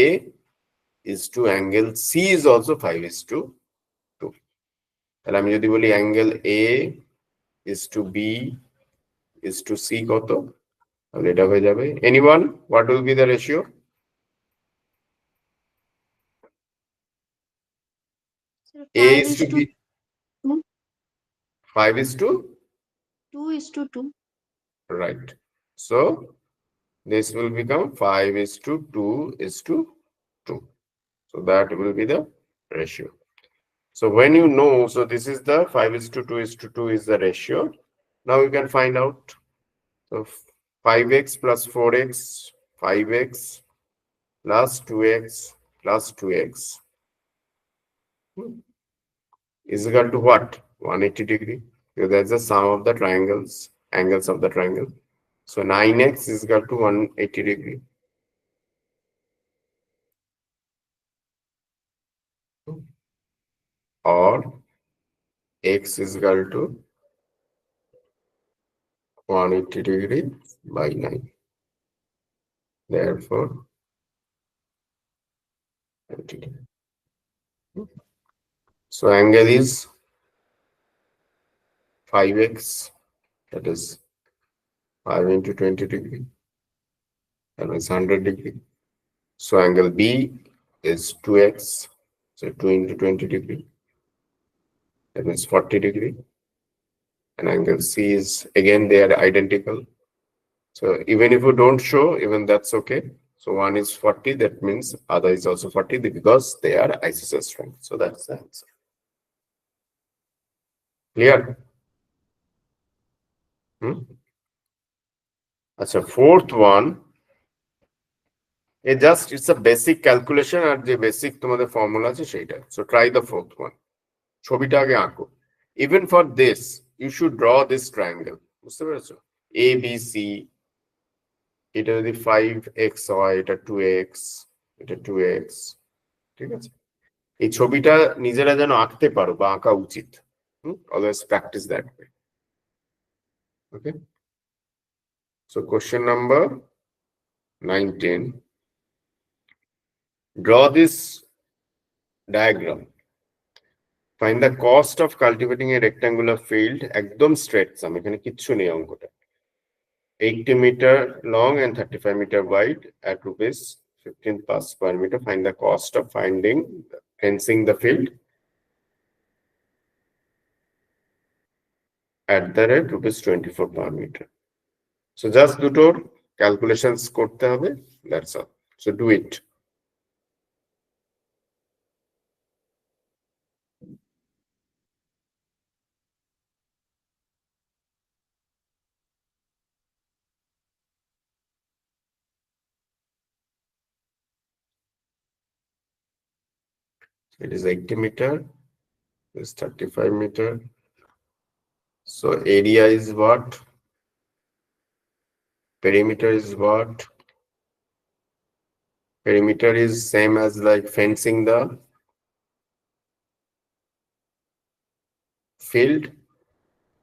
is to angle C is also 5:2. তাহলে আমি যদি বলি angle A is to B is to C কত তাহলে এটা হয়ে যাবে anyone what will be the ratio A is to B 5:2 right so this will become 5:2 so that will be the ratio so when you know so this is the 5:2 is the ratio now you can find out so 5x plus 4x 5x plus 2x plus 2x is equal to what 180 degree because that's the sum of the angles of the triangle so 9x is equal to 180 degree or x is equal to 180 degree by 9 therefore 90 degree. So angle is 5x that is 5 into 20 degree. That means 100 degree. So angle B is 2x. So 2 into 20 degree. That means 40 degree. And angle C is, again, they are identical. So even if you don't show, even that's okay. So one is 40, that means other is also 40 because they are isosceles strength. So that's the answer. Clear? Achha, fourth one, it's a basic calculation আর যে basic তোমাদের formula আছে সেইটা. So try the fourth one. ছবিটা আগে আঁকো. Even for this, you should draw this triangle. বুঝতে পেরেছো? A, B, C, এটা যদি 5x হয়, এটা 2x, এটা 2x, ঠিক আছে? এই ছবিটা নিজেরা যেন আঁকতে পারো বা আঁকা উচিত. Always practice that way. Okay? So question number 19. Draw this diagram. Find the cost of cultivating a rectangular field. একদম straight sum. এখানে কিচ্ছু নেই অঙ্কটা. 80 meter long and 35 meter wide at rupees 15 per square meter. Find the cost of fencing the field at the rate rupees 24 per meter. So just দুটোর calculations করতে হবে. That's all. So do it. It is 80 meter. It's 35 meter. So area is what? Perimeter is what? Perimeter is same as like fencing the field,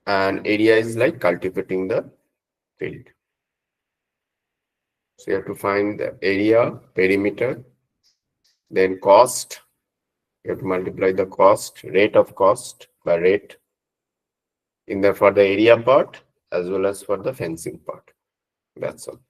and area is like cultivating the field. So you have to find the area, perimeter, then cost. You have to multiply the cost, rate of cost by rate for the area part as well as for the fencing part. That's all.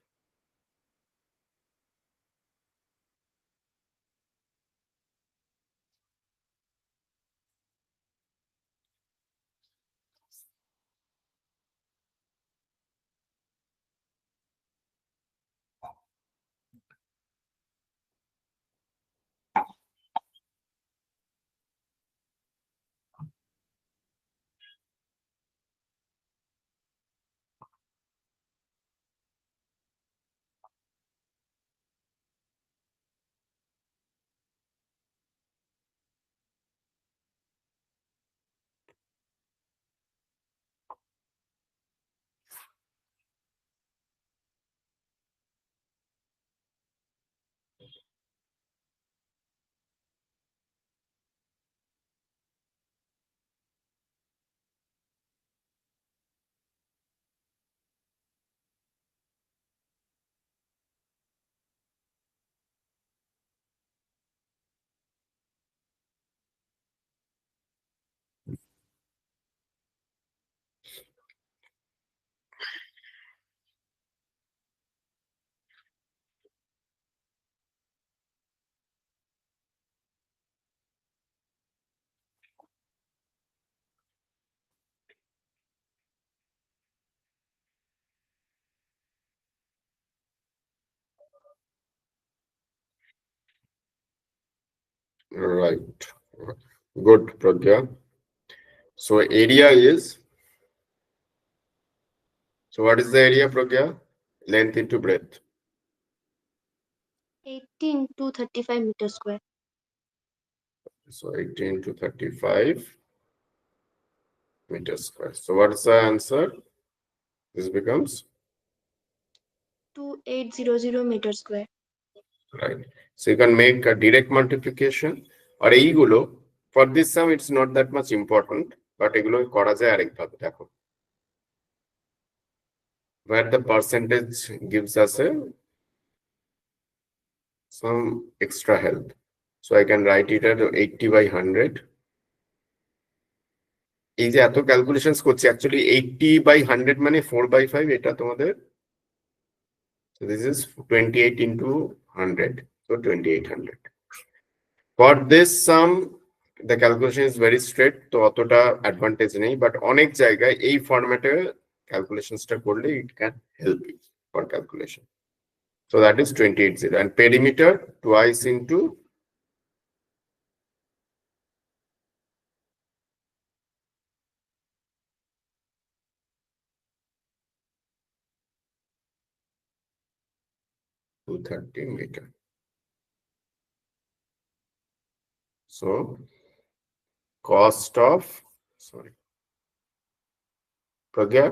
Right. Good, Pragya. So area is, so what is the area, Pragya? Length into breadth. 80 into 35 meter square. So 80 into 35 meters square. So what is the answer? This becomes 2800 meter square. right. So you can make a direct multiplication or এইগুলো. For this sum, it's not that much important, but এগুলো করা যায় আরেকভাবে দেখো. Where the percentage gives us some extra help. So I can write it at 80 by 100. এই যে এত calculations করছি actually 80/100 মানে 4/5, এটা তোমাদের, so this is 28 into 100, so 2800. For this sum the calculation is very straight, তো অতটা অ্যাডভান্টেজ নেই, বাট অনেক জায়গায় এই ফরম্যাটে ক্যালকুলেশনসটা করলে it can help you for calculation. So that is 28,000, and perimeter twice into meter. So cost of, sorry, Pragya,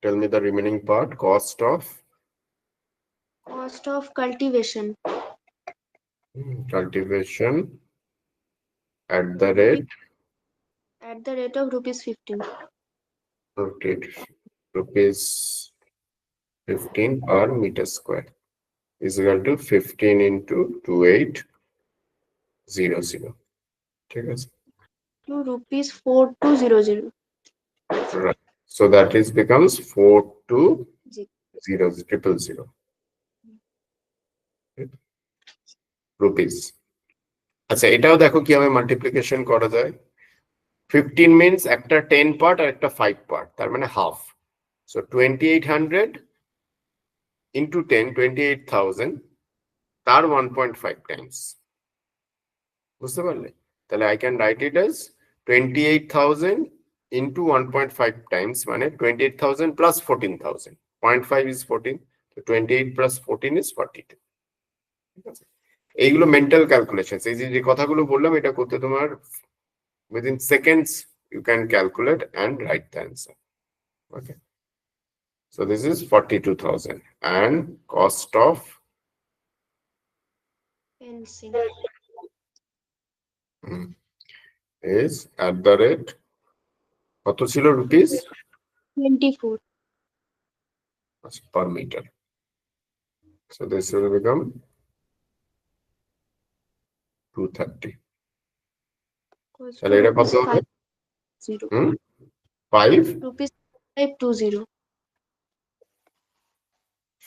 tell me the remaining part. Cost of cultivation cultivation at the rate of rupees 15. rupees 15 per meter square is equal to 15 into 2800. ঠিক আছে? To rupees 4200. Right. So that is becomes 4200 rupees. আচ্ছা, এটাও দেখো কিভাবে multiplication করা যায়। 15 means একটা 10 part আর একটা 5 part, তার মানে হাফ। So 2800 into 10, 28,000, তার 1.5 times, বুঝতে পারলে? তাহলে I can write it as 28,000 into 1.5 times, মানে 28,000 plus 14,000. 0.5 is 14, so 28 plus 14 is 42. ঠিক আছে? এইগুলো মেন্টাল ক্যালকুলেশন। এই যে কথাগুলো বললাম, এটা করতে তোমার within seconds you can calculate and write the answer. Okay. So this is 42,000, and cost of Fencing. is at the rate কত ছিল rupees 24. per meter. So this will become 230. Equals to তাহলে এটা কত rupees হবে? 50. 5 Rupees 520.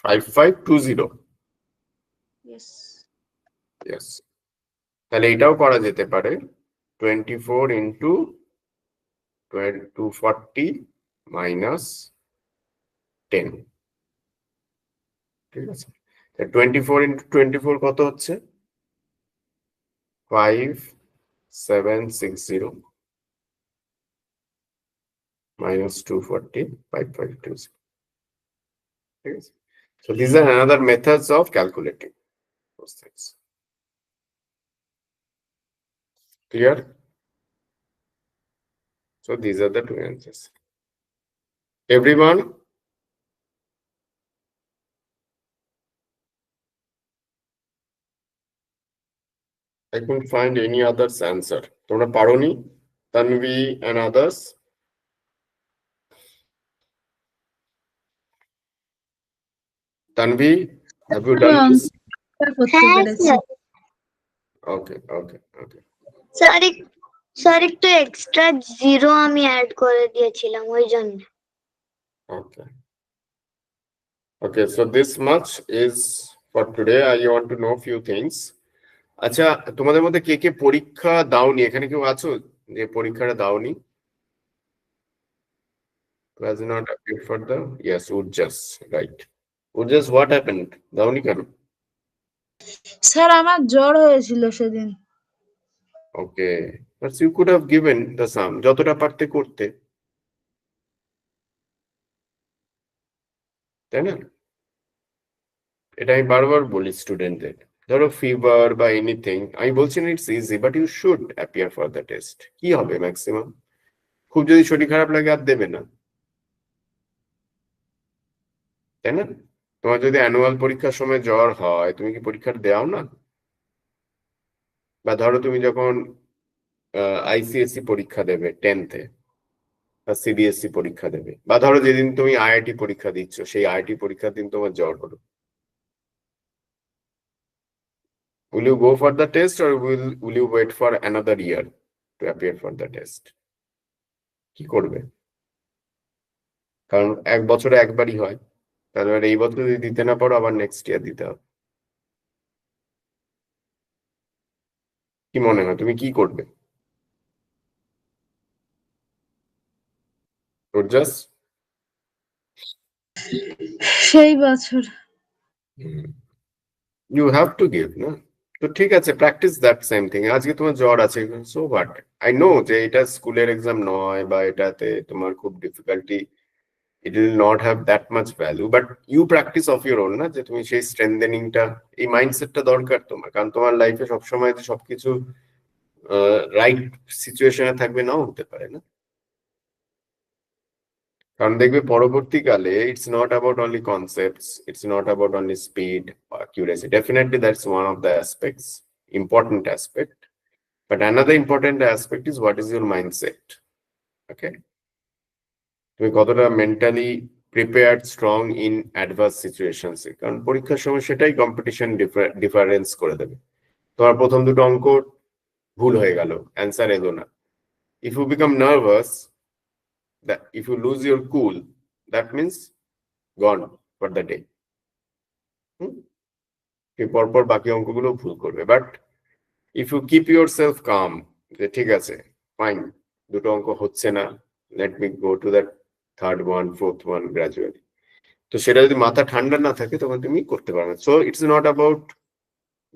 5520. Yes. Yes. তাহলে এটাও করা যেতে পারে 24 into 240 minus 10. ঠিক আছে? 24 into 24 কত হচ্ছে? 5760 minus 240, 5520. ঠিক আছে? So these are another methods of calculating those things. Clear? So these are the two answers. Everyone? I couldn't find any others answer. তোমরা পারোনি? Tanvi and others? Tanvi, have you done this? করতে পেরেছি। Okay, okay, okay. Sir একটু extra zero আমি add করে দিয়েছিলাম ওই জন্য। Okay. Okay, so this much is for today. I want to know few things. আচ্ছা, তোমাদের মধ্যে কে কে পরীক্ষা দাওনি? এখানে কেউ আছো যে পরীক্ষাটা দাওনি? Who has not appeared for the? Yes, Urjas, right. Urjas, what happened? দাওনি কেন? স্যার আমার জ্বর হয়েছিল সেদিন। Okay, but you could have given the sum. যতটা পারতে করতে, তাই না? এটা আমি বারবার বলি স্টুডেন্টদের, ধরো ফিভার বা এনিথিং, আমি বলছি না it's easy, but you should appear for the test. কি হবে ম্যাক্সিমাম? খুব যদি শরীর খারাপ লাগে আর দেবে না, তাই না? তোমার যদি অ্যানুয়াল পরীক্ষার সময় জ্বর হয়, তুমি কি পরীক্ষার দেও না? বা ধরো তুমি যখন আইসিএসসি পরীক্ষা দেবে 10th-এ, বা সিবিএসসি পরীক্ষা দেবে, বা ধরো যেদিন তুমি আইআইটি পরীক্ষা দিচ্ছ, সেই আইআইটি পরীক্ষার দিন তোমার জ্বর হলো, will you go for the test or will you wait for another year to appear for the test? কি করবে? কারণ এক বছরে একবারই হয়, তাহলে এই বছর যদি দিতে না পারো আবার নেক্সট ইয়ার দিতে হবে। কি মনে হয় তুমি কি করবে? রোজাস? সেই বছর ইউ হ্যাভ টু গিভ না? তো ঠিক আছে, প্র্যাকটিস দ্যাট সেম থিং। আজকে তোমার জ্বর আছে, সো হোয়াট, আই নো যে এটা স্কুলের এক্সাম নয় বা এটাতে তোমার খুব difficulty, it will not have that much value, but you practice of your own, না যে তুমি সেই স্ট্রেংথেনিংটা, এই মাইন্ডসেটটা দরকার তোমার। কারণ তোমার লাইফে সবসময় যে সবকিছু রাইট সিচুয়েশনে থাকবে, নাও হতে পারে না। কারণ দেখবে পরবর্তীকালে it's not about only concepts, it's not about only speed, accuracy. Definitely that's one of the aspects, important aspect, but another important aspect is what is your mindset. Okay, তুমি কতটা mentally prepared, strong in adverse situations. কারণ পরীক্ষার সময় সেটাই competition difference করে দেবে। তোমার প্রথম দুটো অঙ্ক ভুল হয়ে গেল, অ্যান্সার এলো না, if you become nervous, if you lose your cool, that means gone for the day. পরপর বাকি অঙ্কগুলো ভুল করবে। But if you keep yourself calm, যে ঠিক আছে ফাইন, দুটো অঙ্ক হচ্ছে না, let me go to that third one, fourth one gradually, তো সেটা যদি মাথা ঠান্ডা না থাকে তখন তুমি করতে পারবে। So it's not about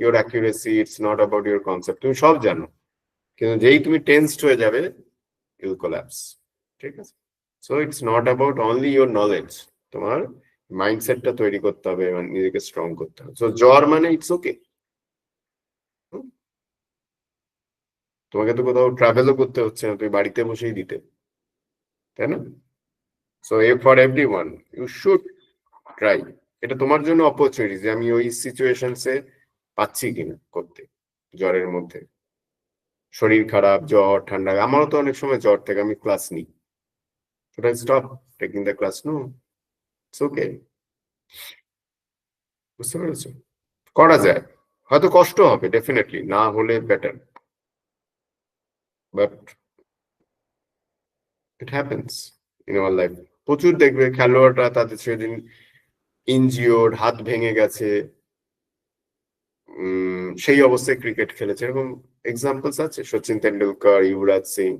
your accuracy, it's not about your concept, তুমি সব জানো, কিন্তু যেই তুমি টেন্সড হয়ে যাবে, ইউল কোল্যাপস। ঠিক আছে, so it's not about only your knowledge, তোমার মাইন্ডসেটটা তৈরি করতে হবে, নিজেকে স্ট্রং করতে হবে। সো জ্বর মানে ইটস ওকে, তোমাকে তো কোথাও ট্রাভেলও করতে হচ্ছে না, তুমি বাড়িতে বসেই দিতে, তাই না? So for every one you should try. এটা তোমার জন্য অপরচুনিটি যে আমি ওই সিচুয়েশনসে পাচ্ছি কিনা করতে। জ্বরের মধ্যে শরীর খারাপ, জ্বর, ঠান্ডা, আমারও তো অনেক সময় জ্বর থেকে আমি ক্লাস নিই, should I stop taking the class? No, it's okay. বুঝতে পেরেছো? করা যায়, হয়তো কষ্ট হবে, ডেফিনেটলি, না হলে better, but it happens in our life. প্রচুর দেখবে খেলোয়াড়রা তাদের সেদিন ইনজিওর্ড, হাত ভেঙে গেছে, সেই অবস্থায় ক্রিকেট খেলেছে, এরকম এক্সাম্পলস আছে। সচিন তেন্ডুলকর, যুবরাজ সিং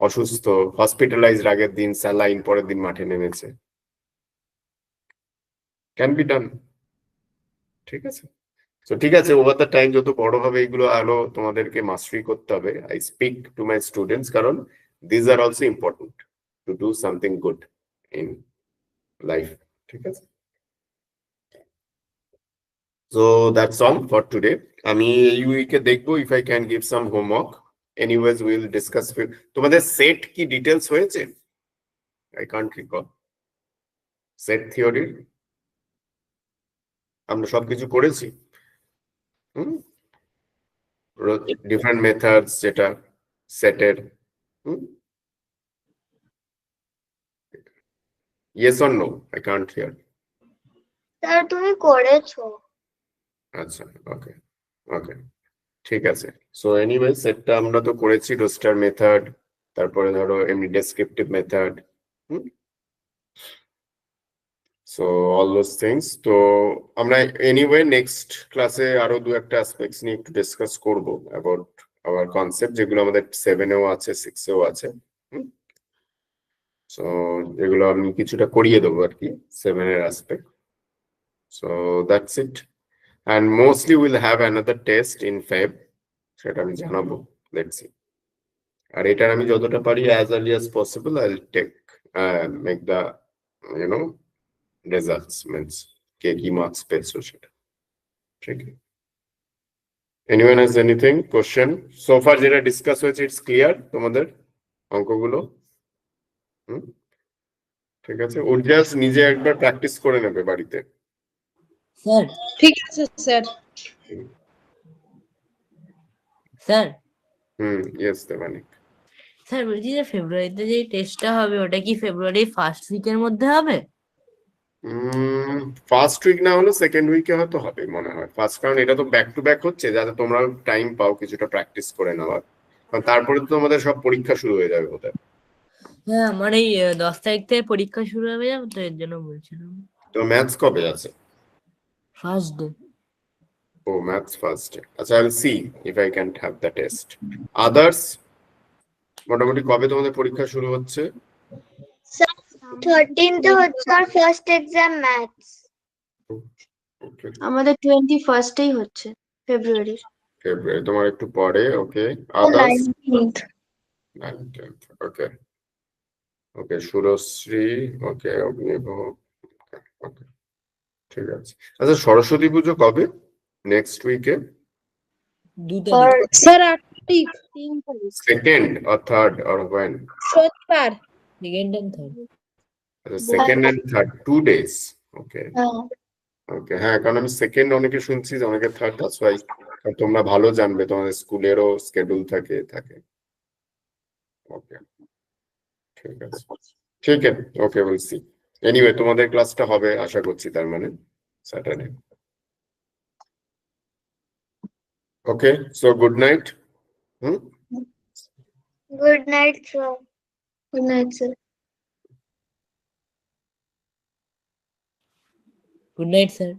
অসুস্থ, হসপিটালাইজড, আগের দিন স্যালাইন, পরের দিন মাঠে নেমেছে, ক্যান বি ডান। ঠিক আছে, তো ঠিক আছে, ওভার দ্য টাইম যত বড় হবে এগুলো আরো তোমাদেরকে মাস্টারি করতে হবে। I speak to my students, কারণ these are also important to do something good in life. ঠিক আছে, so that's all for today. আমি এই উইকে দেখবো if I can give some homework, anyways will discuss. তোমাদের সেট কি ডিটেলস হয়েছে? I can't recall. সেট থিওরির আমরা সবকিছু করেছি, ডিফারেন্ট মেথডস, যেটা সেটের। Yes or no? I can't hear. Sir তুমি করেছো? আচ্ছা, ওকে ওকে, ঠিক আছে। সো এনিওয়ে সেটটা আমরা তো করেছি, রোস্টার মেথড, তারপরে ধরো এমনি descriptive method, so all those things. তো আমরা এনিওয়ে নেক্সট ক্লাসে আরো দু একটা অ্যাসপেক্টস নিয়ে একটু ডিসকাস করব অ্যাবাউট আওয়ার কনসেপ্ট, যেগুলো আমাদের 7-এও আছে, 6-এও আছে। সো এগুলো আমি কিছুটা করিয়ে দেবো আর কি, 7-এর aspect. So that's it, and mostly we'll have another test in Feb, সেটা আমি জানাবো, let's see। আর এটার আমি যতটা পারি as early as possible I'll take make the results, means কে কি মার্কস পেয়েছো সেটা। ঠিক আছে, anyone has anything question so far? যেটা ডিসকাস হয়েছে ইটস ক্লিয়ার তোমাদের অঙ্কগুলো? ঠিক আছে, উর্জাস নিজে একবার প্র্যাকটিস করে নেবে বাড়িতে। স্যার ঠিক আছে sir. Sir yes Debanik. Sir বলছি যে ফেব্রুয়ারিতে যে টেস্টটা হবে ওটা কি ফেব্রুয়ারি ফার্স্ট উইকের মধ্যে হবে? ফার্স্ট উইক না হলে সেকেন্ড উইকে হয়তো হবে মনে হয় ফার্স্ট, কারণ এটা তো ব্যাক টু ব্যাক হচ্ছে, যাতে তোমরা টাইম পাও কিছুটা প্র্যাকটিস করে নেওয়ার। তারপরে তো আমাদের সব পরীক্ষা শুরু হয়ে যাবে ওদের। হ্যাঁ আমার এই 10 তারিখ থেকে পরীক্ষা শুরু হবে যাবে, তো এর জন্য বলছিলাম। তো ম্যাথস কবে আছে? First day. ও ম্যাথস ফার্স্ট। আচ্ছা, I will see if I can have the test. Others মোটামুটি কবে তোমাদের পরীক্ষা শুরু হচ্ছে? 13th হচ্ছে আর ফার্স্ট এক্সাম ম্যাথস। ওকে, আমাদের 21st-এই হচ্ছে ফেব্রুয়ারি। ফেব্রুয়ারি তোমার একটু পরে। Okay, others 19th। Okay okay, Surashree, okay, Agnibh, okay, ঠিক আছে। আচ্ছা, সরস্বতী পুজো কবে? নেক্সট উইকে? 2 তারিখ। স্যার 8 তারিখ, 3 তারিখ, second or third or when? শনিবার। Second and third. আচ্ছা, second and third 2 days। Okay okay, হ্যাঁ, কারণ আমি সেকেন্ড অনেকে শুনছি, যে অনেকে থার্ড। That's why. তোমরা ভালো জানবে, তোমাদের স্কুলেরও স্কেডিউল থাকে। ওকে, ঠিক আছে, ঠিক আছে, ওকে, বলছি। এনিওয়ে, তোমাদের ক্লাসটা হবে আশা করছি, তার মানে Saturday. Okay, so good night. Good night sir. Good night sir. Good night sir.